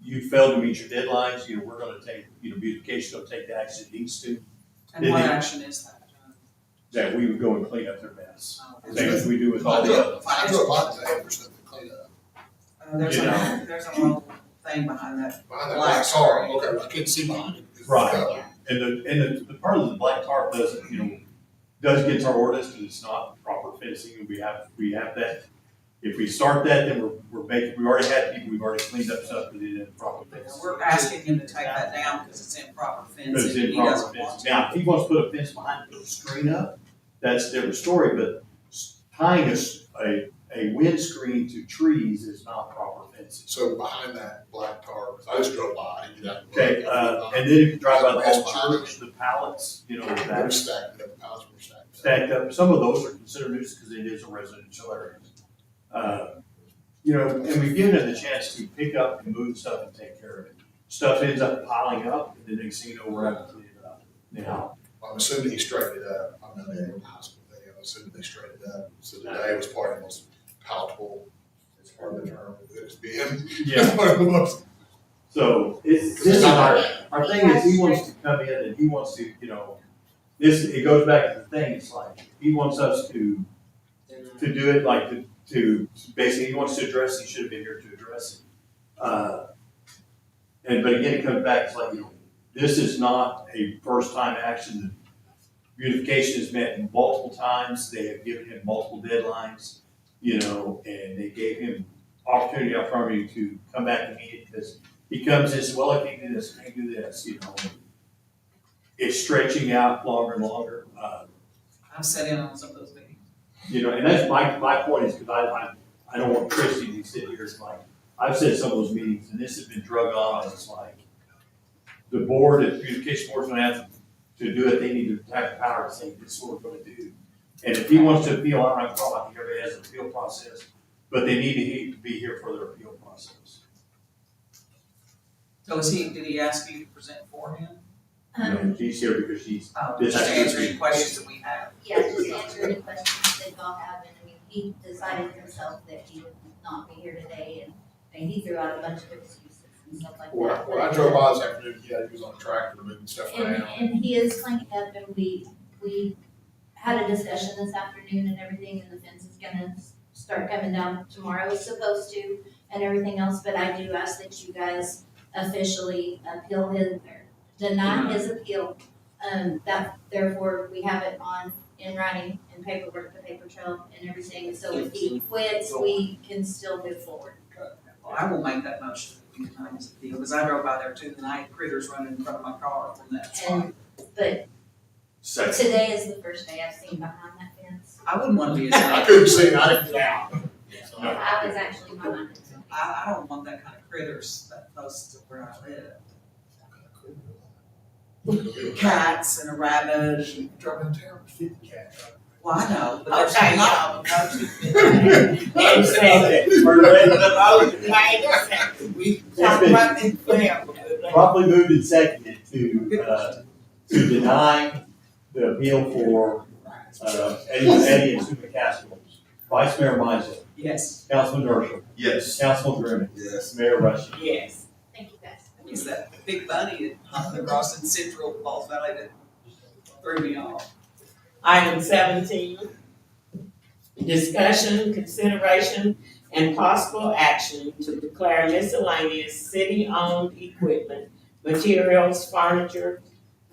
S3: you failed to meet your deadlines, we're gonna take, beautification will take the action it needs to,
S5: And what action is that?
S3: that we would go and clean up their mess.
S5: Oh,
S3: Same as we do with all the others.
S8: I drove by today, there's nothing to clean up.
S5: There's a little thing behind that.
S8: Behind that black car, okay, I couldn't see behind it.
S3: Right. And the part of the black tarp doesn't, does against our ordinance, because it's not proper fencing, and we have that. If we start that, then we already had people, we've already cleaned up stuff that didn't proper fence.
S5: We're asking him to take that down because it's improper
S3: But it's
S5: fencing and he
S3: improper
S5: doesn't want
S3: fence.
S5: to.
S3: Now, if he wants to put a fence behind it, put a screen up, that's a different story, but tying a windscreen to trees is not proper fencing.
S8: So behind that black car, I just drove by, I didn't get out.
S3: Okay, and then if you drive by the whole church, the pallets,
S8: They're
S3: that's
S8: stacked up, the pallets were stacked up.
S3: stacked up. Some of those are considered nuisance because it is a residential area. And we've given it the chance to pick up and move stuff and take care of it. Stuff ends up piling up, and then next thing you know, we're having to clean it up. Now,
S8: I'm assuming he straightened it up, I'm not in the hospital thing, I'm assuming they straightened it up, so today was probably the most palatable, as part of the term, that it's been.
S3: yeah,
S8: One of the most.
S3: so this is our thing is he wants to come in and he wants to, it goes back to the thing, it's like, he wants us to do it like to basically, he wants to address, he should have been here to address it. But again, it comes back, it's like, this is not a first time action. Beautification has met multiple times, they have given him multiple deadlines, and they gave him opportunity out front of you to come back and meet it, because he comes and says, well, I can't do this, I can't do this, you know. It's stretching out longer and longer,
S5: I've sat in on some of those meetings.
S3: you know, and that's my point is, because I don't want Christie to sit here, it's like, I've said some of those meetings, and this has been drug on, and it's like, the board, the communication board's gonna have to do it, they need to have the power to say, this is what we're gonna do. And if he wants to appeal, I don't have a problem, I think everybody has an appeal process, but they need to be here for their appeal process.
S5: So did he ask you to present for him?
S3: You know, she's here because she's,
S5: Just to answer any questions that we have.
S12: Yeah, just answer any questions that y'all have, and I mean, he decided himself that he would not be here today, and he threw out a bunch of excuses and stuff like that.
S8: When I drove by this afternoon, he was on the tractor moving stuff
S12: And,
S8: around.
S12: and he is cleaning up, and we had a discussion this afternoon and everything, and the fence is gonna start coming down tomorrow, it's supposed to, and everything else, but I do ask that you guys officially appeal his, or deny his appeal. That therefore, we have it in writing and paperwork, the paper trail and everything, so if he quits, we can still move forward.
S5: Well, I will make that motion that we deny his appeal, because I drove by there too, and I had critters running in front of my car from that spot.
S12: And, but
S2: Second.
S12: today is the first day I've seen behind that fence.
S5: I wouldn't want to be his
S8: I
S5: neighbor.
S8: couldn't see it, I didn't get out.
S12: I was actually behind it.
S5: I don't want that kind of critters that close to where I live. Cats and a rabbit, and
S8: Driving town, 50 cats.
S5: well, I know, but there's
S1: Okay,
S5: a lot of them.
S1: Exactly.
S3: we're ready.
S1: We talk about this plan.
S3: Properly moved and seconded to deny the appeal for, Eddie and Sue McCaskill. Vice Mayor Mizell,
S5: Yes,
S3: Councilman Dershowitz,
S2: Yes.
S3: Councilman Grimmett,
S8: Yes.
S3: Mayor Rushing.
S1: Yes.
S12: Thank you guys.
S5: it's that big bunny that hung across in Central Falls Valley that threw me off.
S1: Item 17, discussion, consideration, and possible action to declare miscellaneous city-owned equipment, materials, furniture,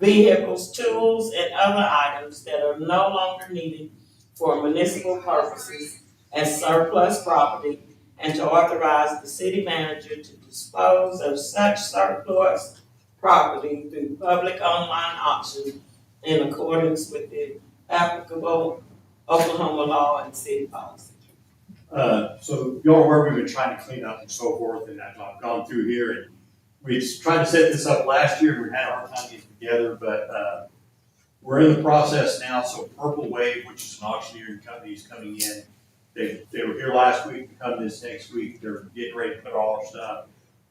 S1: vehicles, tools, and other items that are no longer needed for municipal purposes as surplus property, and to authorize the city manager to dispose of such surplus property through public online auction in accordance with the applicable Oklahoma law and city policy.
S3: So y'all are aware we've been trying to clean up and so forth, and I've gone through here, and we tried to set this up last year, we had a hard time getting together, but, we're in the process now, so Purple Wave, which is an auctioneering company, is coming in. They were here last week, they come this next week, they're getting ready to put all our stuff.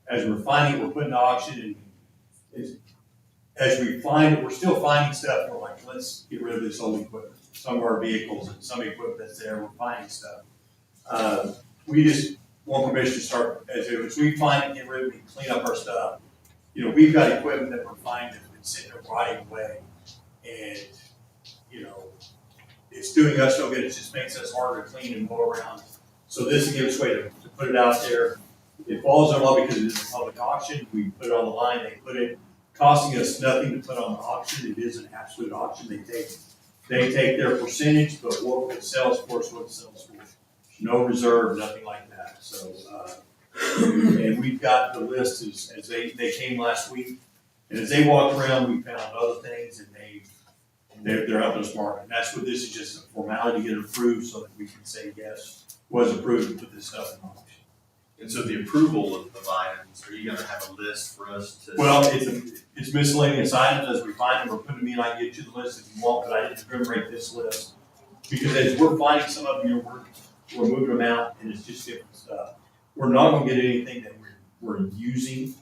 S3: As we're finding, we're putting the auction, and as we find it, we're still finding stuff, we're like, let's get rid of this old equipment. Some of our vehicles and some equipment that's there, we're finding stuff. We just want permission to start, as we find it, get rid of it, clean up our stuff. You know, we've got equipment that we're finding that's been sitting there rotting away, and, you know, it's doing us no good, it just makes us harder to clean and go around. So this will give us a way to put it out there. It falls in law because it is a public auction, we put it on the line, they put it, costing us nothing to put on the auction, it is an absolute auction, they take their percentage, but what it sells for is what it sells for. No reserve, nothing like that, so, and we've got the list as they came last week, and as they walked around, we found other things, and they're helping us market. And that's what this is, just a formality to get it approved so that we can say, yes, was approved to put this stuff in auction.
S2: And so the approval of items, are you gonna have a list for us to?
S3: Well, it's miscellaneous items as we find them, we're putting them in, I can get you the list if you want, but I didn't commemorate this list. Because as we're finding some of them, you know, we're moving them out, and it's just different stuff. We're not gonna get anything that we're using,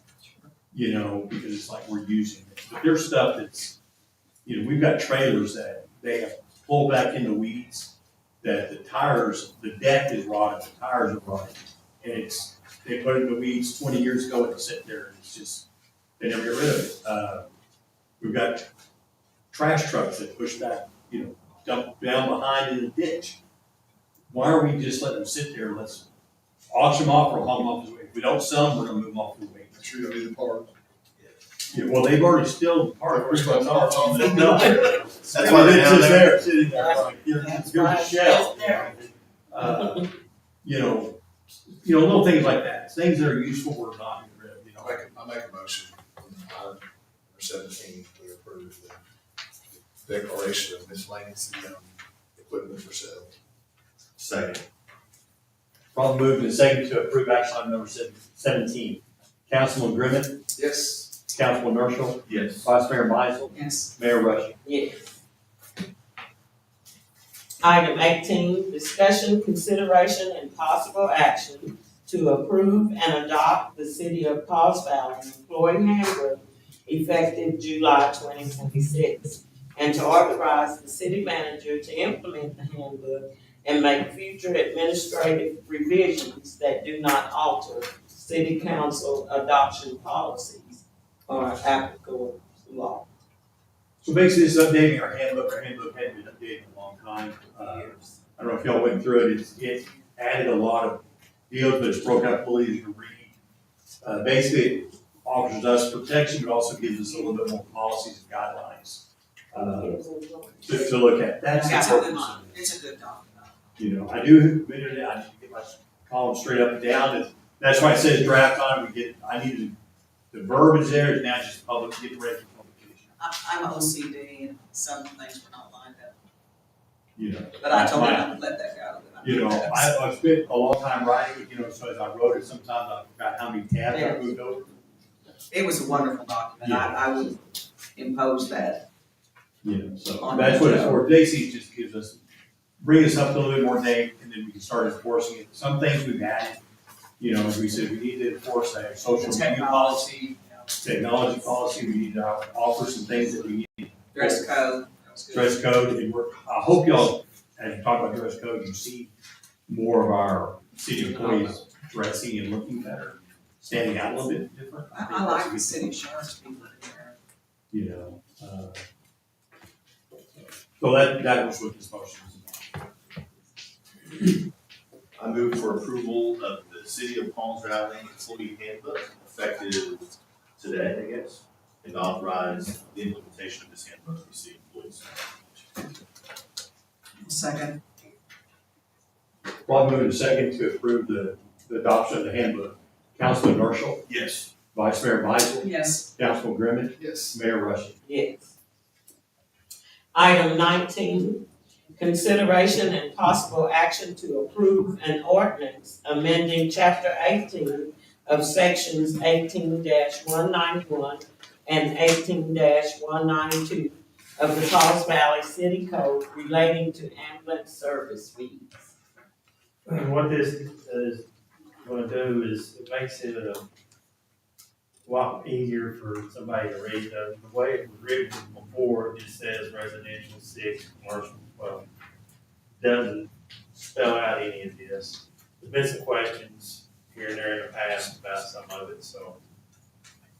S3: you know, because it's like we're using it. But there's stuff that's, you know, we've got trailers that they have pulled back in the weeds, that the tires, the deck is rotted, the tires are rotted. And they put it in the weeds 20 years ago and it's sitting there, and it's just, they never get rid of it. We've got trash trucks that push back, you know, dump down behind in the ditch. Why are we just letting them sit there? Let's auction them off or haul them off the way. If we don't sell them, we're gonna move them off the way.
S8: Sure, you'll do the part.
S3: Yeah, well, they've already still part of Christmas off on them.
S2: That's why they're
S3: It's
S2: down
S3: just
S2: there.
S3: there, sitting there, like, it's a good shell. You know, you know, little things like that, things that are useful or not, you know.
S8: I make a motion, item number 17, we approve the declaration of miscellaneous equipment for sale.
S2: Second.
S3: Probably moved and seconded to approve action item number 17. Councilman Grimmett,
S8: Yes.
S3: Councilman Marshall,
S2: Yes.
S3: Vice Mayor Meisel,
S5: Yes.
S3: Mayor Rushing.
S1: Yes. Item 18, discussion, consideration, and possible action to approve and adopt the City of Paws Valley Employee Handbook effective July 2026, and to authorize the city manager to implement the handbook and make future administrative revisions that do not alter city council adoption policies or applicable law.
S3: So basically, this is updating our handbook. Our handbook hadn't been updated in a long time. I don't know if y'all went through it. It added a lot of deals, but it's broken up fully as you read. Basically, it offers us protection, but also gives us a little bit more policies and guidelines to look at. That's the
S5: It's a
S3: purpose
S5: good
S3: of
S5: one.
S3: it.
S5: It's a good document.
S3: You know, I do, I need to get my column straight up and down. That's why it says draft on it. I needed, the verb is there, it's now just public, get ready for publication.
S5: I'm OCD and some things were not lined up,
S3: You know.
S5: but I told him
S3: my-
S5: I would let that go.
S3: You know, I spent a long time writing, you know, so as I wrote it, sometimes I forgot how many tabs I moved over.
S5: It was a wonderful document. I would impose that.
S3: You know, so
S5: On
S3: that's
S5: the
S3: what it's
S5: job.
S3: for. Daisy just gives us, bring us up to a little bit more date, and then we can start enforcing it. Some things we've added, you know, as we said, we need to enforce a social media policy, technology policy, we need to offer some things that we need.
S5: Dress code. That was good.
S3: Dress code, and I hope y'all, as you talk about dress code, you see more of our city employees dressing and looking better, standing out a little bit different.
S5: I like the city shirts people wear.
S3: You know, so that was what this motion is about.
S2: I move for approval of the City of Palms Valley Employee Handbook effective today, I guess, and authorize the implementation of this handbook for city employees.
S5: Second.
S3: Probably moving second to approve the adoption of the handbook. Councilman Marshall,
S2: Yes.
S3: Vice Mayor Meisel,
S5: Yes.
S3: Councilman Grimmett,
S8: Yes.
S3: Mayor Rushing.
S1: Yes. Item 19, consideration and possible action to approve an ordinance amending chapter 18 of sections 18-191 and 18-192 of the Paws Valley City Code relating to ambulance service fees.
S4: And what this is gonna do is, it makes it a lot easier for somebody to read. The way it was written before, it just says residential 6, commercial 12. Doesn't spell out any of this. There's been some questions here and there in the past about some of it, so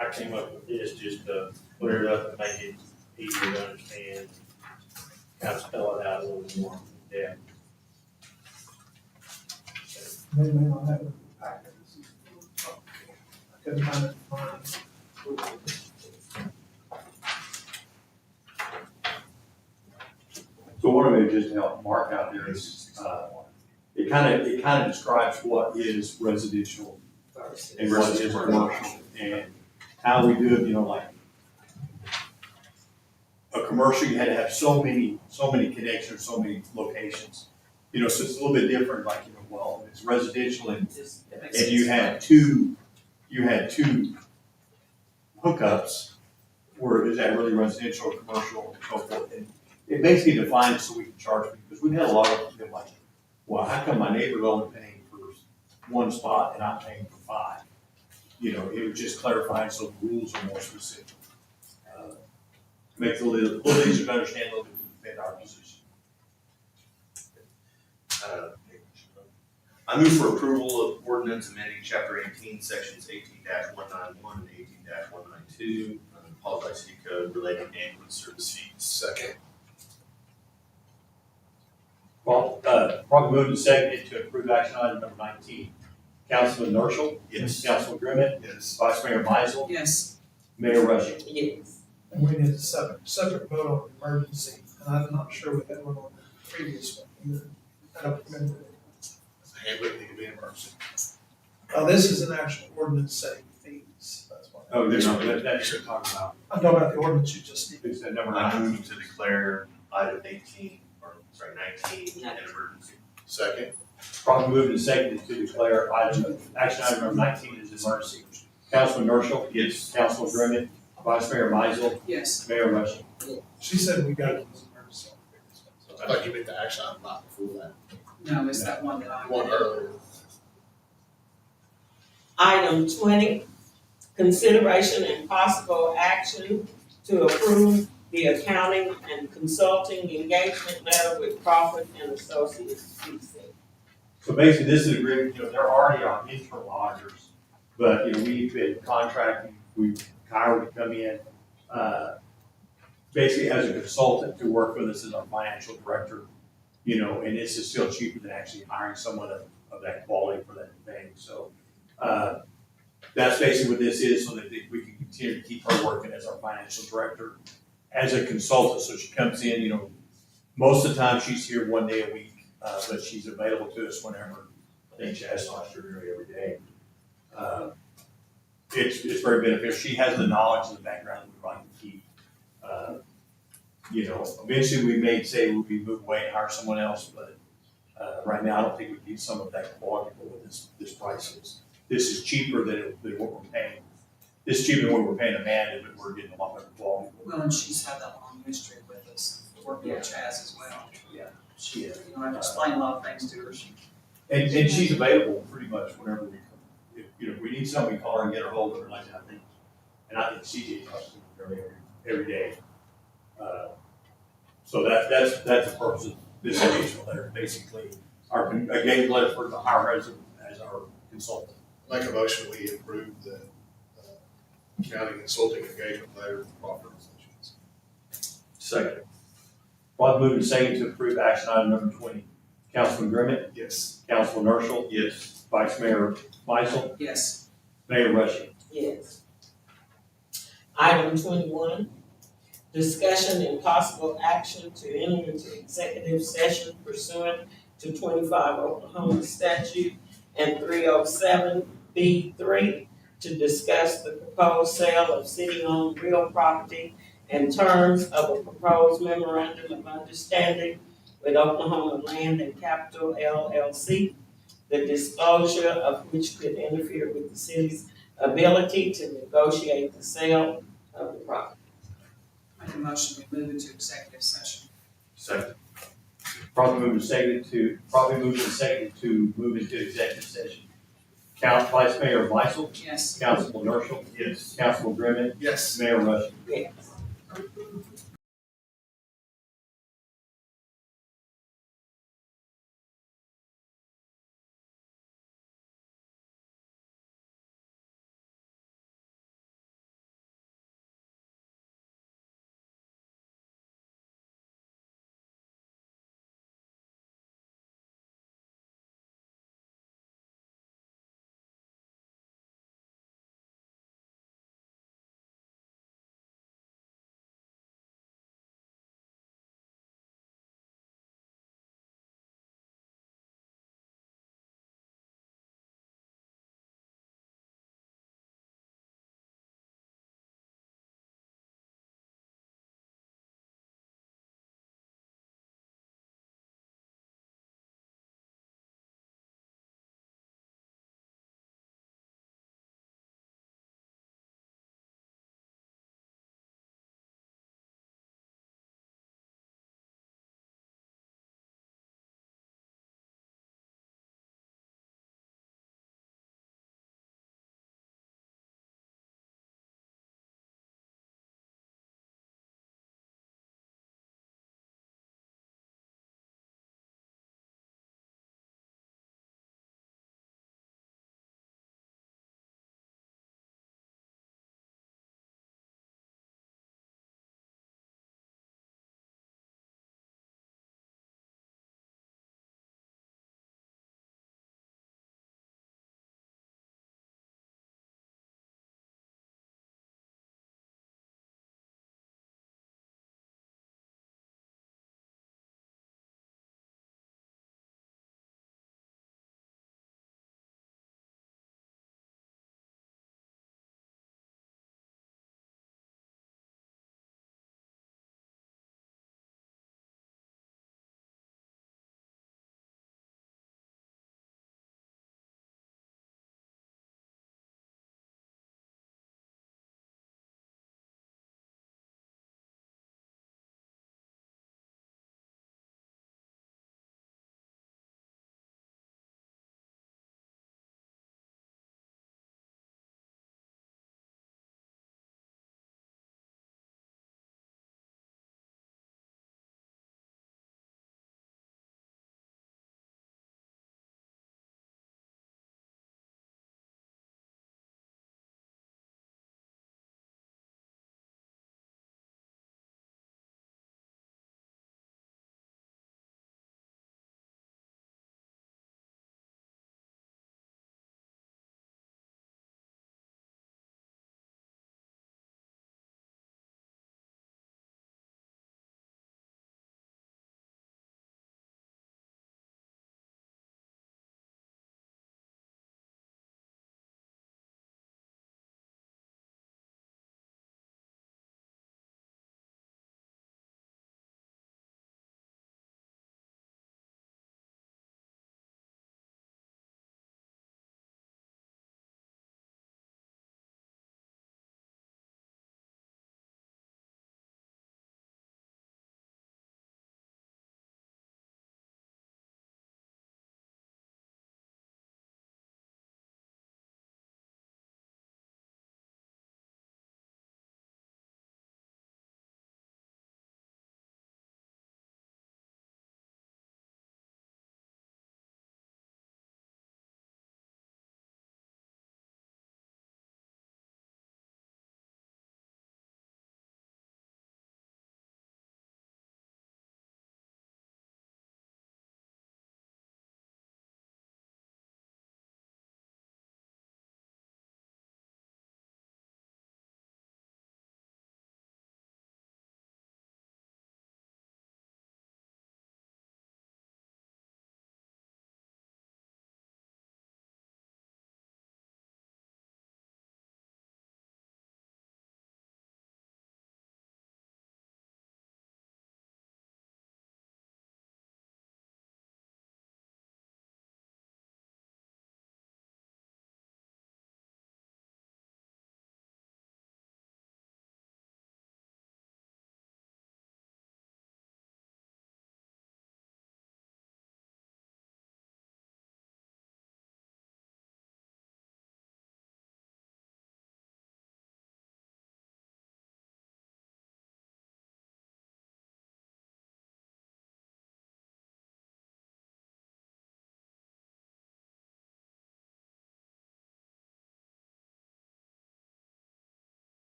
S4: I came up with this just to clear it up and make it easier to understand, kind of spell it out a little more, yeah.
S7: They may not have it in the packet. I couldn't find it in mine.
S3: So what I'm gonna just help Mark out there is, it kind of describes what is residential and what is commercial, and how we do it, you know, like a commercial, you had to have so many connections, so many locations. You know, so it's a little bit different, like, you know, well, it's residential and you had two hookups, where is that really residential or commercial and so forth? And it basically defines it so we can charge people, because we've had a lot of them like, well, how come my neighbor's only paying for one spot and I'm paying for 5? You know, it was just clarifying so the rules are more specific. Makes it a little easier to understand, a little bit to defend our position.
S2: I move for approval of ordinance amending chapter 18, sections 18-191 and 18-192 of the Paws Valley City Code relating to ambulance service fees.
S8: Second.
S3: Well, probably moved and seconded to approve action item number 19. Councilman Marshall?
S2: Yes.
S3: Councilman Grimmett?
S2: Yes.
S3: Vice Mayor Meisel?
S5: Yes.
S3: Mayor Rushing?
S1: Yes.
S7: And we need a separate vote on emergency, and I'm not sure we had one on the previous one either. I don't remember.
S8: Handbook need to be an emergency.
S7: Oh, this is an actual ordinance setting fees, that's what.
S3: Oh, there's no, that's what we're talking about.
S7: I'm talking about the ordinance you just did.
S3: It's that number
S2: I
S3: 9.
S2: move to declare item 18, or sorry, 19 an emergency.
S8: Second,
S3: Probably moved and seconded to declare action item number 19 as emergency. Councilman Marshall?
S2: Yes.
S3: Councilman Grimmett? Vice Mayor Meisel?
S5: Yes.
S3: Mayor Rushing?
S7: She said we got it as emergency.
S8: I thought you meant the action item not before that,
S5: No, it's that one that I.
S8: one earlier.
S1: Item 20, consideration and possible action to approve the accounting and consulting engagement letter with Crawford and Associates, PC.
S3: So basically, this is an agreement, they're already our internal auditors, but, we've been contracting, we've hired to come in, basically as a consultant to work with us as our financial director, and this is still cheaper than actually hiring someone of that quality for that thing, so, that's basically what this is, so that we can continue to keep her working as our financial director, as a consultant, so she comes in, most of the time she's here one day a week, but she's available to us whenever. I think she has last year nearly every day. It's very beneficial. She has the knowledge and the background that we like to keep. Eventually we may say we'll be moved away and hire someone else, but right now I don't think we need some of that quality for what this price is. This is cheaper than what we're paying. This is cheaper than what we're paying Amanda, but we're getting a lot better quality.
S5: Well, and she's had that long history with us, working with Chaz as well.
S3: She is.
S5: You don't have to explain a lot of things to her.
S3: And she's available pretty much whenever we come. If we need something, we call her and get her hold of her like that. And I think she gets us every day. So that's the purpose of this engagement letter, basically. Our engagement letter for the hire as our consultant.
S8: Make a motion, we approve the county consulting engagement letter with Crawford Associates.
S3: Second. Rod moved and seconded to approve action item number 20. Councilman Grimmett?
S8: Yes.
S3: Councilman Marshall?
S2: Yes.
S3: Vice Mayor Meisel?
S5: Yes.
S3: Mayor Rushing?
S1: Yes. Item 21, discussion and possible action to enter into executive session pursuant to 25 Oklahoma statute and 307B3 to discuss the proposed sale of city-owned real property and terms of a proposed memorandum of understanding with Oklahoma Land and Capital LLC, the disclosure of which could interfere with the city's ability to negotiate the sale of the property.
S5: Make a motion, we move into executive session.
S2: Second.
S3: Probably moved and seconded to move into executive session. Vice Mayor Meisel?
S5: Yes.
S3: Councilman Marshall?
S2: Yes.
S3: Councilman Grimmett?
S8: Yes.
S3: Mayor Rushing?
S1: Yes.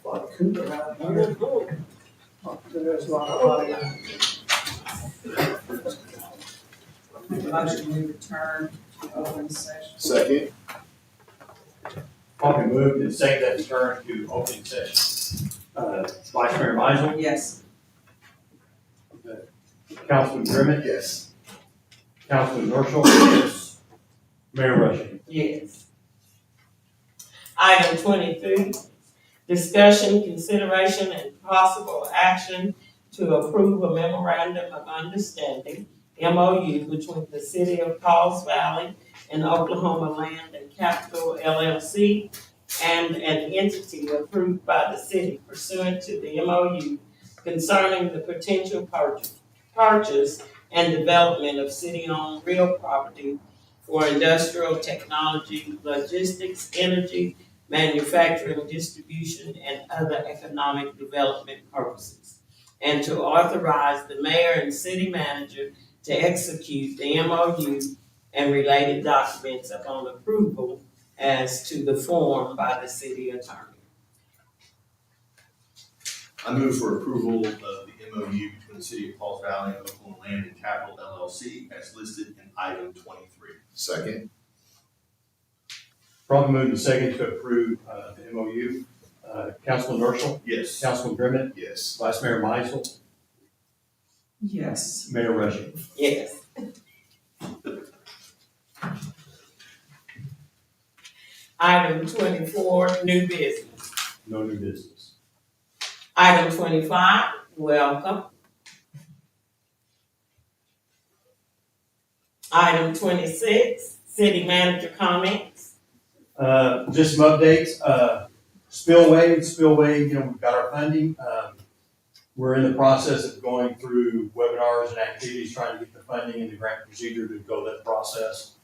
S7: A lot of cooler out there. There's a lot of
S5: Motion we return to open session.
S8: Second.
S3: Probably moved and second that return to opening session. Vice Mayor Meisel,
S5: Yes.
S3: Councilman Grimmett,
S8: Yes.
S3: Councilman Marshall, Mayor Rushing.
S1: Yes. Item 23, discussion, consideration, and possible action to approve a memorandum of understanding, MOU, between the City of Pauls Valley and Oklahoma Land and Capital LLC and an entity approved by the city pursuant to the MOU concerning the potential purchase and development of city-owned real property for industrial technology, logistics, energy, manufacturing, distribution, and other economic development purposes. And to authorize the mayor and city manager to execute the MOU and related documents upon approval as to the form by the city attorney.
S2: I move for approval of the MOU between the City of Pauls Valley and Oklahoma Land and Capital LLC as listed in item 23.
S8: Second.
S3: Probably moved and second to approve the MOU. Councilman Marshall,
S2: Yes.
S3: Councilman Grimmett,
S8: Yes.
S3: Vice Mayor Meisel,
S5: Yes.
S3: Mayor Rushing.
S1: Yes. Item 24, new business.
S3: No new business.
S1: Item 25, welcome. Item 26, city manager comments.
S3: Just some updates. Spillway, we've got our funding. We're in the process of going through webinars and activities, trying to get the funding and the grant procedure to go that process.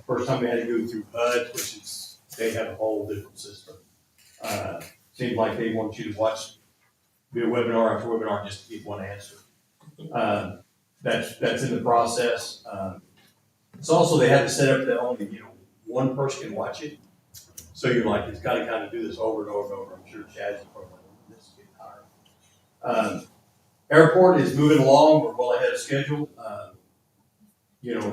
S3: First time we had to go through HUD, which is, they have a whole different system. Seems like they want you to watch, do a webinar after webinar just to get one answer. That's in the process. It's also, they have to set up that only, one person can watch it. So you're like, it's gotta kind of do this over and over and over. I'm sure Chad's probably like, this is getting tired. Airport is moving along, we're well ahead of schedule.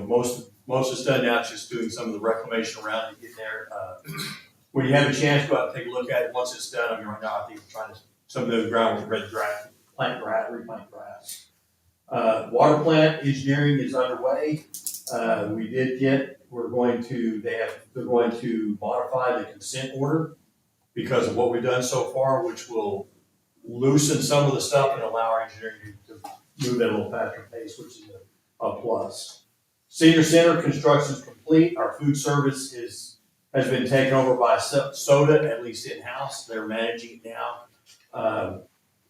S3: Most of it's done now, it's just doing some of the reclamation around to get there. When you have a chance, go out and take a look at it. Once it's done, right now, I think we're trying to, some of the ground with red grass, replant grass. Water plant engineering is underway. They're going to modify the consent order because of what we've done so far, which will loosen some of the stuff and allow our engineering to move at a little faster pace, which is a plus. Senior Center construction is complete. Our food service has been taken over by Soda, at least in-house. They're managing it now.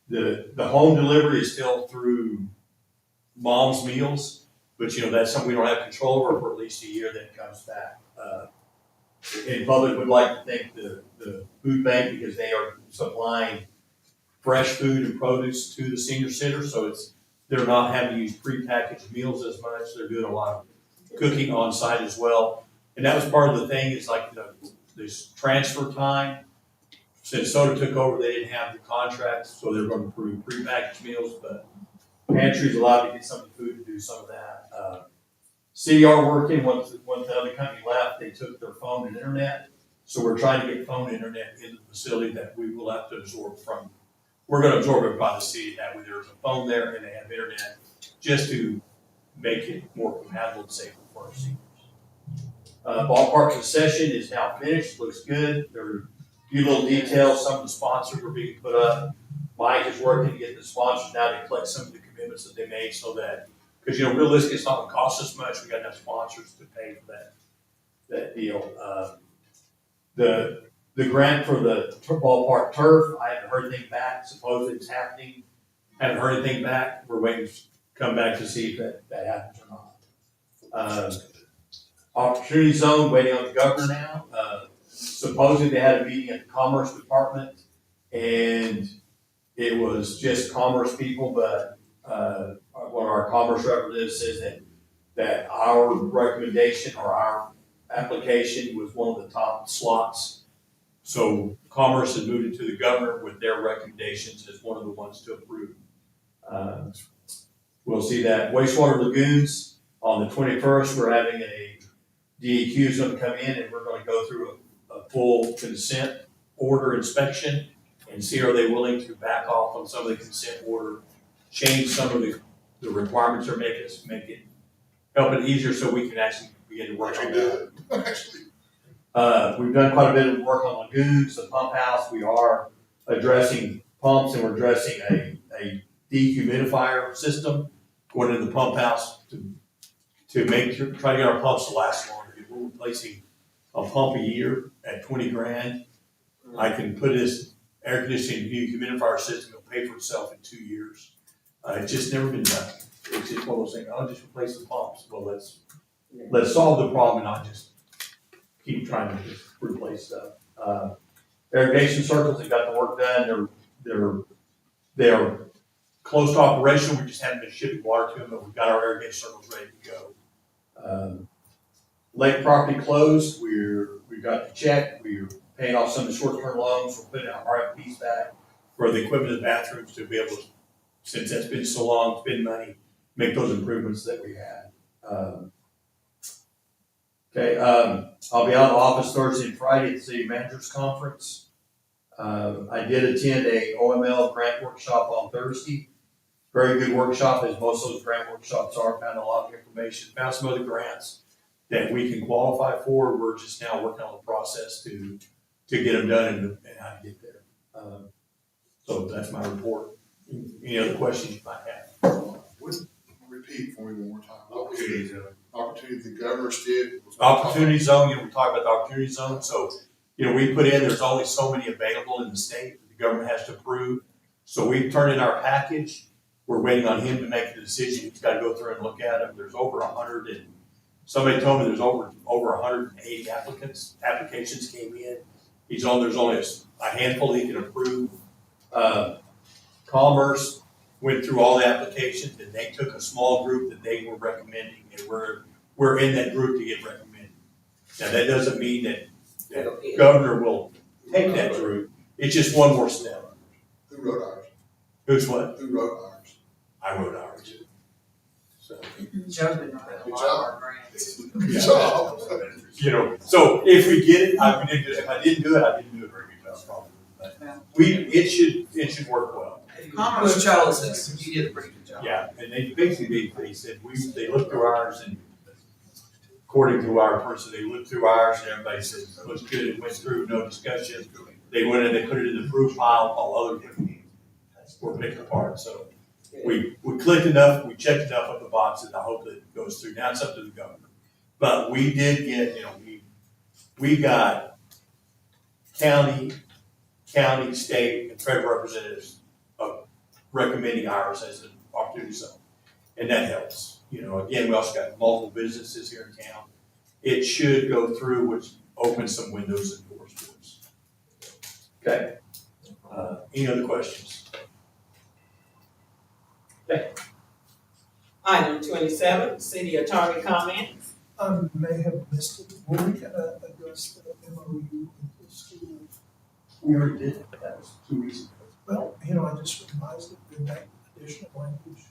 S3: The home delivery is still through Mom's Meals, but that's something we don't have control over for at least a year, then it comes back. And public would like to thank the food bank because they are supplying fresh food and produce to the senior center, so they're not having to use prepackaged meals as much. They're doing a lot of cooking on site as well. And that was part of the thing, is like this transfer time. Since Soda took over, they didn't have the contracts, so they're going to approve prepackaged meals, but pantry's allowed to get some of the food to do some of that. CDR working, once the other company left, they took their phone and internet. So we're trying to get phone and internet into the facility that we will have to absorb from. We're going to absorb it by the city, that way there's a phone there and they have internet, just to make it more compatible and safer for our seniors. Ballpark concession is now finished, looks good. There are a few little details, some of the sponsors are being put up. Mike is working to get the sponsors now to collect some of the commitments that they made, so that, because realistically it's not going to cost us much, we got enough sponsors to pay for that deal. The grant for the ballpark turf, I haven't heard anything back. Supposedly it's happening. Haven't heard anything back. We're waiting to come back to see if that happens or not. Opportunity zone, waiting on the governor now. Supposedly they had a meeting at the Commerce Department, and it was just commerce people, but one of our commerce representatives says that our recommendation or our application was one of the top slots. So Commerce has moved it to the governor with their recommendations as one of the ones to approve. We'll see that wastewater lagoons on the 21st, we're having a DEQ is gonna come in and we're gonna go through a full consent order inspection and see are they willing to back off on some of the consent order, change some of the requirements or make it, help it easier so we can actually begin to work on that.
S8: Actually,
S3: We've done quite a bit of work on lagoons, the pump house, we are addressing pumps and we're addressing a dehumidifier system going into the pump house to try to get our pumps to last longer. We're replacing a pump a year at 20 grand. I can put this air conditioning dehumidifier system, it'll pay for itself in 2 years. It's just never been done. It's just one of those things, I'll just replace the pumps. Well, let's solve the problem and not just keep trying to just replace stuff. Irrigation circles, they got the work done, they're close to operational, we just haven't been shipping water to them, but we've got our irrigation circles ready to go. Lake property closed, we've got the check, we're paying off some of the short-term loans, we're putting our RFPs back for the equipment in the bathrooms to be able to, since that's been so long, spend money, make those improvements that we had. I'll be out of office Thursday and Friday at the City Managers Conference. I did attend a OML grant workshop on Thursday. Very good workshop, as most of those grant workshops are. Found a lot of information, found some other grants that we can qualify for. We're just now working on the process to get them done and how to get there. So that's my report. Any other questions you might have?
S8: repeat for me one more time. Opportunity, the governor's did.
S3: Opportunity zone, we talked about the opportunity zone, so, we put in, there's only so many available in the state that the government has to approve. So we turned in our package, we're waiting on him to make the decision, he's gotta go through and look at them, there's over 100 and, somebody told me there's over 180 applications came in. There's only a handful he can approve. Commerce went through all the applications and they took a small group that they were recommending and we're in that group to get recommended. Now, that doesn't mean that the governor will take that group, it's just one more step.
S8: Who wrote ours?
S3: Who's what?
S8: Who wrote ours?
S3: I wrote ours. So,
S5: Joe's been writing a lot of our grants.
S8: Good job.
S3: So if we get it, if I didn't do it, I didn't do it very good, probably. But it should work well.
S5: Commerce chose us, you did a pretty good job.
S3: Yeah, and they said, they looked through ours and according to our person, they looked through ours and everybody said, looks good, it went through, no discussion. They went in, they put it in the proof pile, all other were picked apart, so. We clicked enough, we checked enough of the boxes, I hope that it goes through, now it's up to the governor. But we did get, we got county, state, and federal representatives recommending ours as an opportunity zone. And that helps. Again, we also got multiple businesses here in town. It should go through, which opens some windows and doors for us. Okay? Any other questions? Okay.
S1: Item 27, city attorney comments.
S7: May have missed it. Will we address the MOU with the school?
S3: We already did it, that was 2 weeks ago.
S7: Well, I just revised it, with that additional language.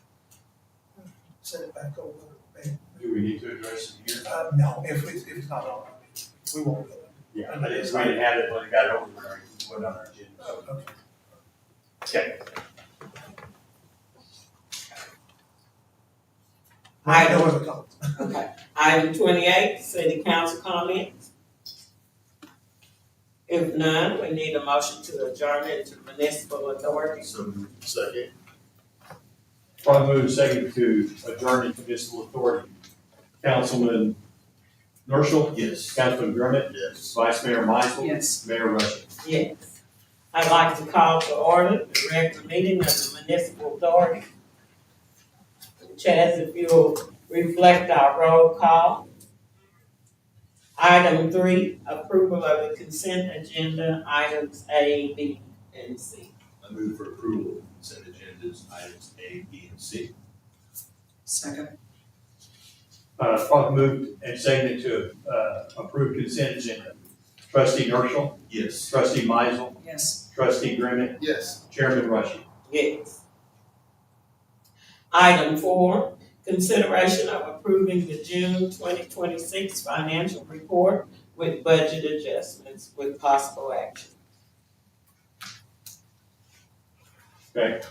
S7: Send it back over. And,
S3: Do we need to address it here?
S7: no, if it's not on, we won't.
S3: Yeah, I didn't have it, but I got it over there, put it on our agenda.
S7: Okay.
S3: Okay.
S7: No other comments.
S1: Okay. Item 28, city council comments. If none, we need a motion to adjourn into municipal authority.
S8: So, second.
S3: Probably move second to adjourn into municipal authority. Councilman Norshall?
S8: Yes.
S3: Councilman Drummond?
S8: Yes.
S3: Vice Mayor Michael?
S5: Yes.
S3: Mayor Rushing?
S1: Yes. I'd like to call to order the regular meeting of the municipal authority. Chaz, if you'll reflect our roll call. Item 3, approval of the consent agenda, items A, B, and C.
S11: I move for approval of consent agendas, items A, B, and C.
S5: Second.
S3: Probably moved and seconded to approve consent agenda. Trustee Urschel,
S11: Yes.
S3: trustee Meisel,
S5: Yes.
S3: trustee Grimmett,
S8: Yes.
S3: chairman Rushing.
S1: Yes. Item 4, consideration of approving the June 2026 financial report with budget adjustments with possible action.
S3: Okay,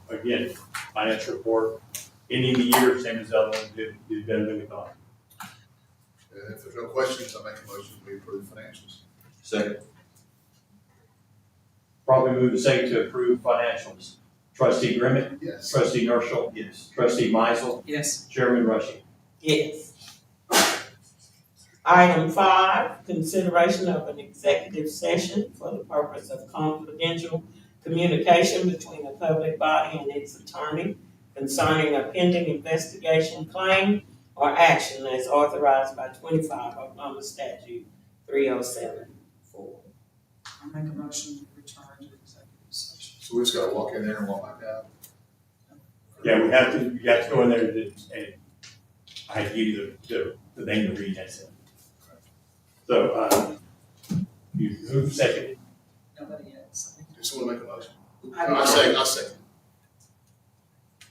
S3: again, financial report, ending the year, same as the other one, did better than we thought.
S8: And if there's no questions, I make a motion we approve the financials.
S11: Second.
S3: Probably move to second to approve financials. Trustee Grimmett,
S8: Yes.
S3: trustee Urschel,
S11: Yes.
S3: trustee Meisel,
S5: Yes.
S3: chairman Rushing.
S1: Yes. Item 5, consideration of an executive session for the purpose of confidential communication between a public body and its attorney concerning a pending investigation, claim, or action as authorized by 25 Oklahoma Statute 3074.
S5: I make a motion to return to executive session.
S8: So we just gotta walk in there and walk back out?
S3: Yeah, you have to go in there and I give you the name to read, that's it. So, you move second.
S5: Nobody else.
S8: Did someone make a motion?
S5: I
S8: I second.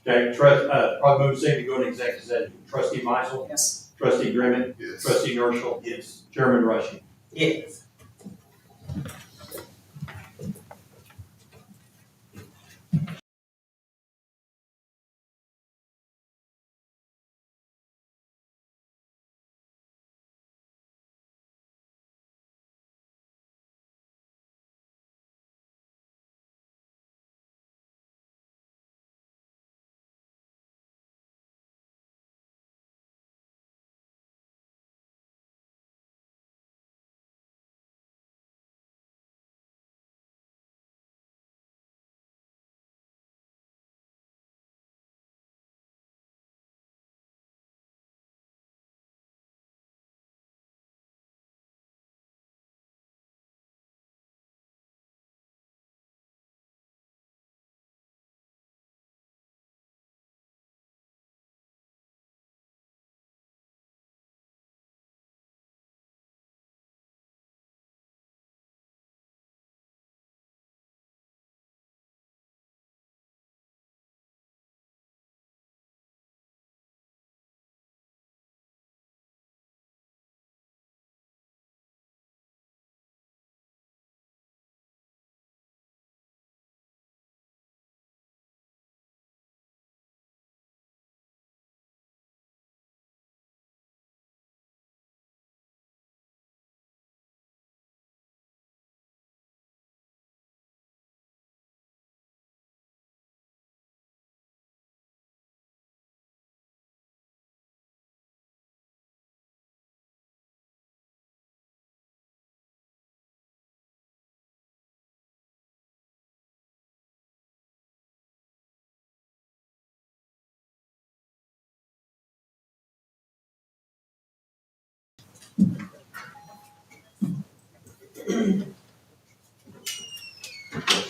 S3: Okay, probably move second to go into executive session. Trustee Meisel,
S5: Yes.
S3: trustee Grimmett,
S8: Yes.
S3: trustee Urschel,
S11: Yes.
S3: chairman Rushing.
S1: Yes.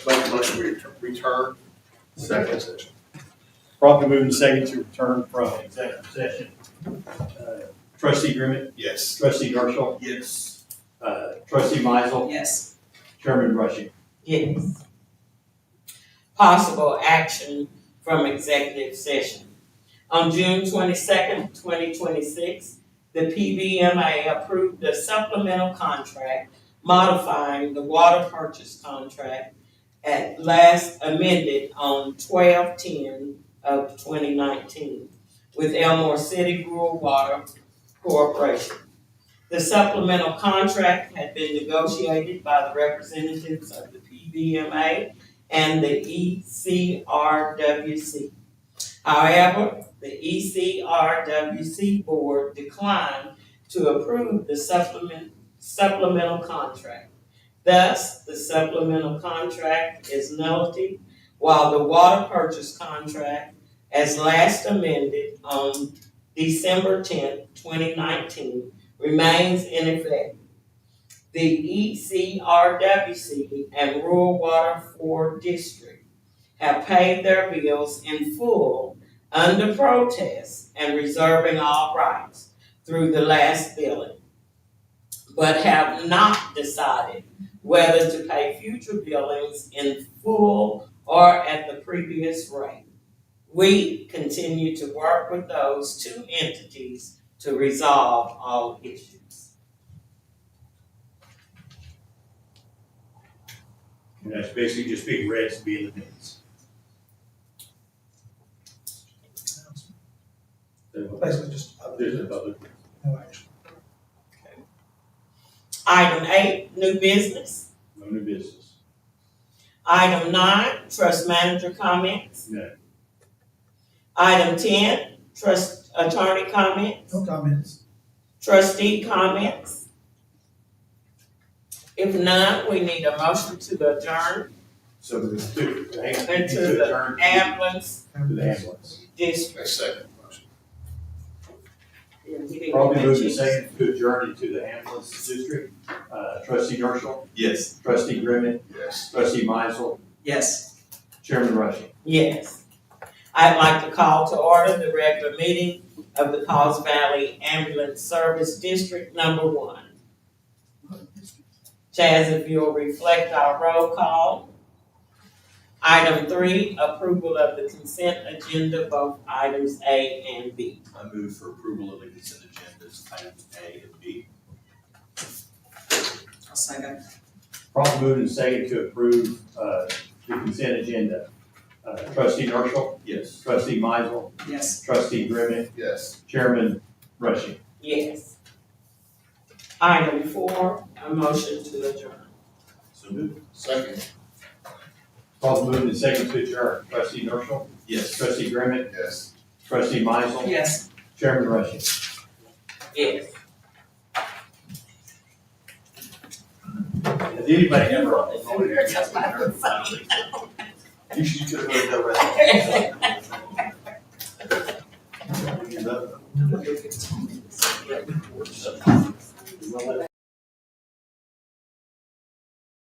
S8: Make a motion we return. Second session.
S3: Probably moving second to return from executive session. Trustee Grimmett,
S8: Yes.
S3: trustee Urschel,
S11: Yes.
S3: trustee Meisel,
S5: Yes.
S3: chairman Rushing.
S1: Yes. Possible action from executive session. On June 22nd, 2026, the PBMA approved a supplemental contract modifying the water purchase contract at last amended on 12/10 of 2019 with Elmore City Rural Water Corporation. The supplemental contract had been negotiated by the representatives of the PBMA and the ECRWC. However, the ECRWC board declined to approve the supplemental contract. Thus, the supplemental contract is nullity, while the water purchase contract, as last amended on December 10th, 2019, remains in effect. The ECRWC and Rural Water 4 District have paid their bills in full under protest and reserving all rights through the last billing. but have not decided whether to pay future billings in full or at the previous rate. We continue to work with those two entities to resolve all issues.
S3: And that's basically just being read to be in the minutes.
S7: Basically just
S3: There's a public.
S7: no action.
S1: Item 8, new business.
S3: No new business.
S1: Item 9, trust manager comments.
S3: No.
S1: Item 10, trust attorney comments.
S7: No comments.
S1: Trustee comments. If none, we need a motion to adjourn
S3: So there's two.
S1: into the ambulance
S3: To the ambulance.
S1: district.
S8: Second motion.
S1: Yeah, we didn't
S3: Probably moved and
S1: mention-
S3: second to adjourn into the ambulance district. Trustee Norshall,
S2: Yes.
S3: trustee Grimmett,
S8: Yes.
S3: trustee Meisel,
S5: Yes.
S3: chairman Rushing.
S1: Yes. I'd like to call to order the regular meeting of the Pauls Valley Ambulance Service District Number 1. Chaz, if you'll reflect our roll call. Item 3, approval of the consent agenda, both items A and B.
S11: I move for approval of the consent agendas, items A and B.
S5: I'll second.
S3: Probably moved and second to approve the consent agenda. Trustee Norshall,
S11: Yes.
S3: trustee Meisel,
S5: Yes.
S3: trustee Grimmett,
S8: Yes.
S3: chairman Rushing.
S1: Yes. Item 4, a motion to adjourn.
S11: So moved.
S8: Second.
S3: Probably moved and second to adjourn. Trustee Norshall,
S11: Yes.
S3: trustee Grimmett,
S8: Yes.
S3: trustee Meisel,
S5: Yes.
S3: chairman Rushing.
S1: Yes.
S3: Has anybody ever?
S11: You should could have done that.
S3: You know?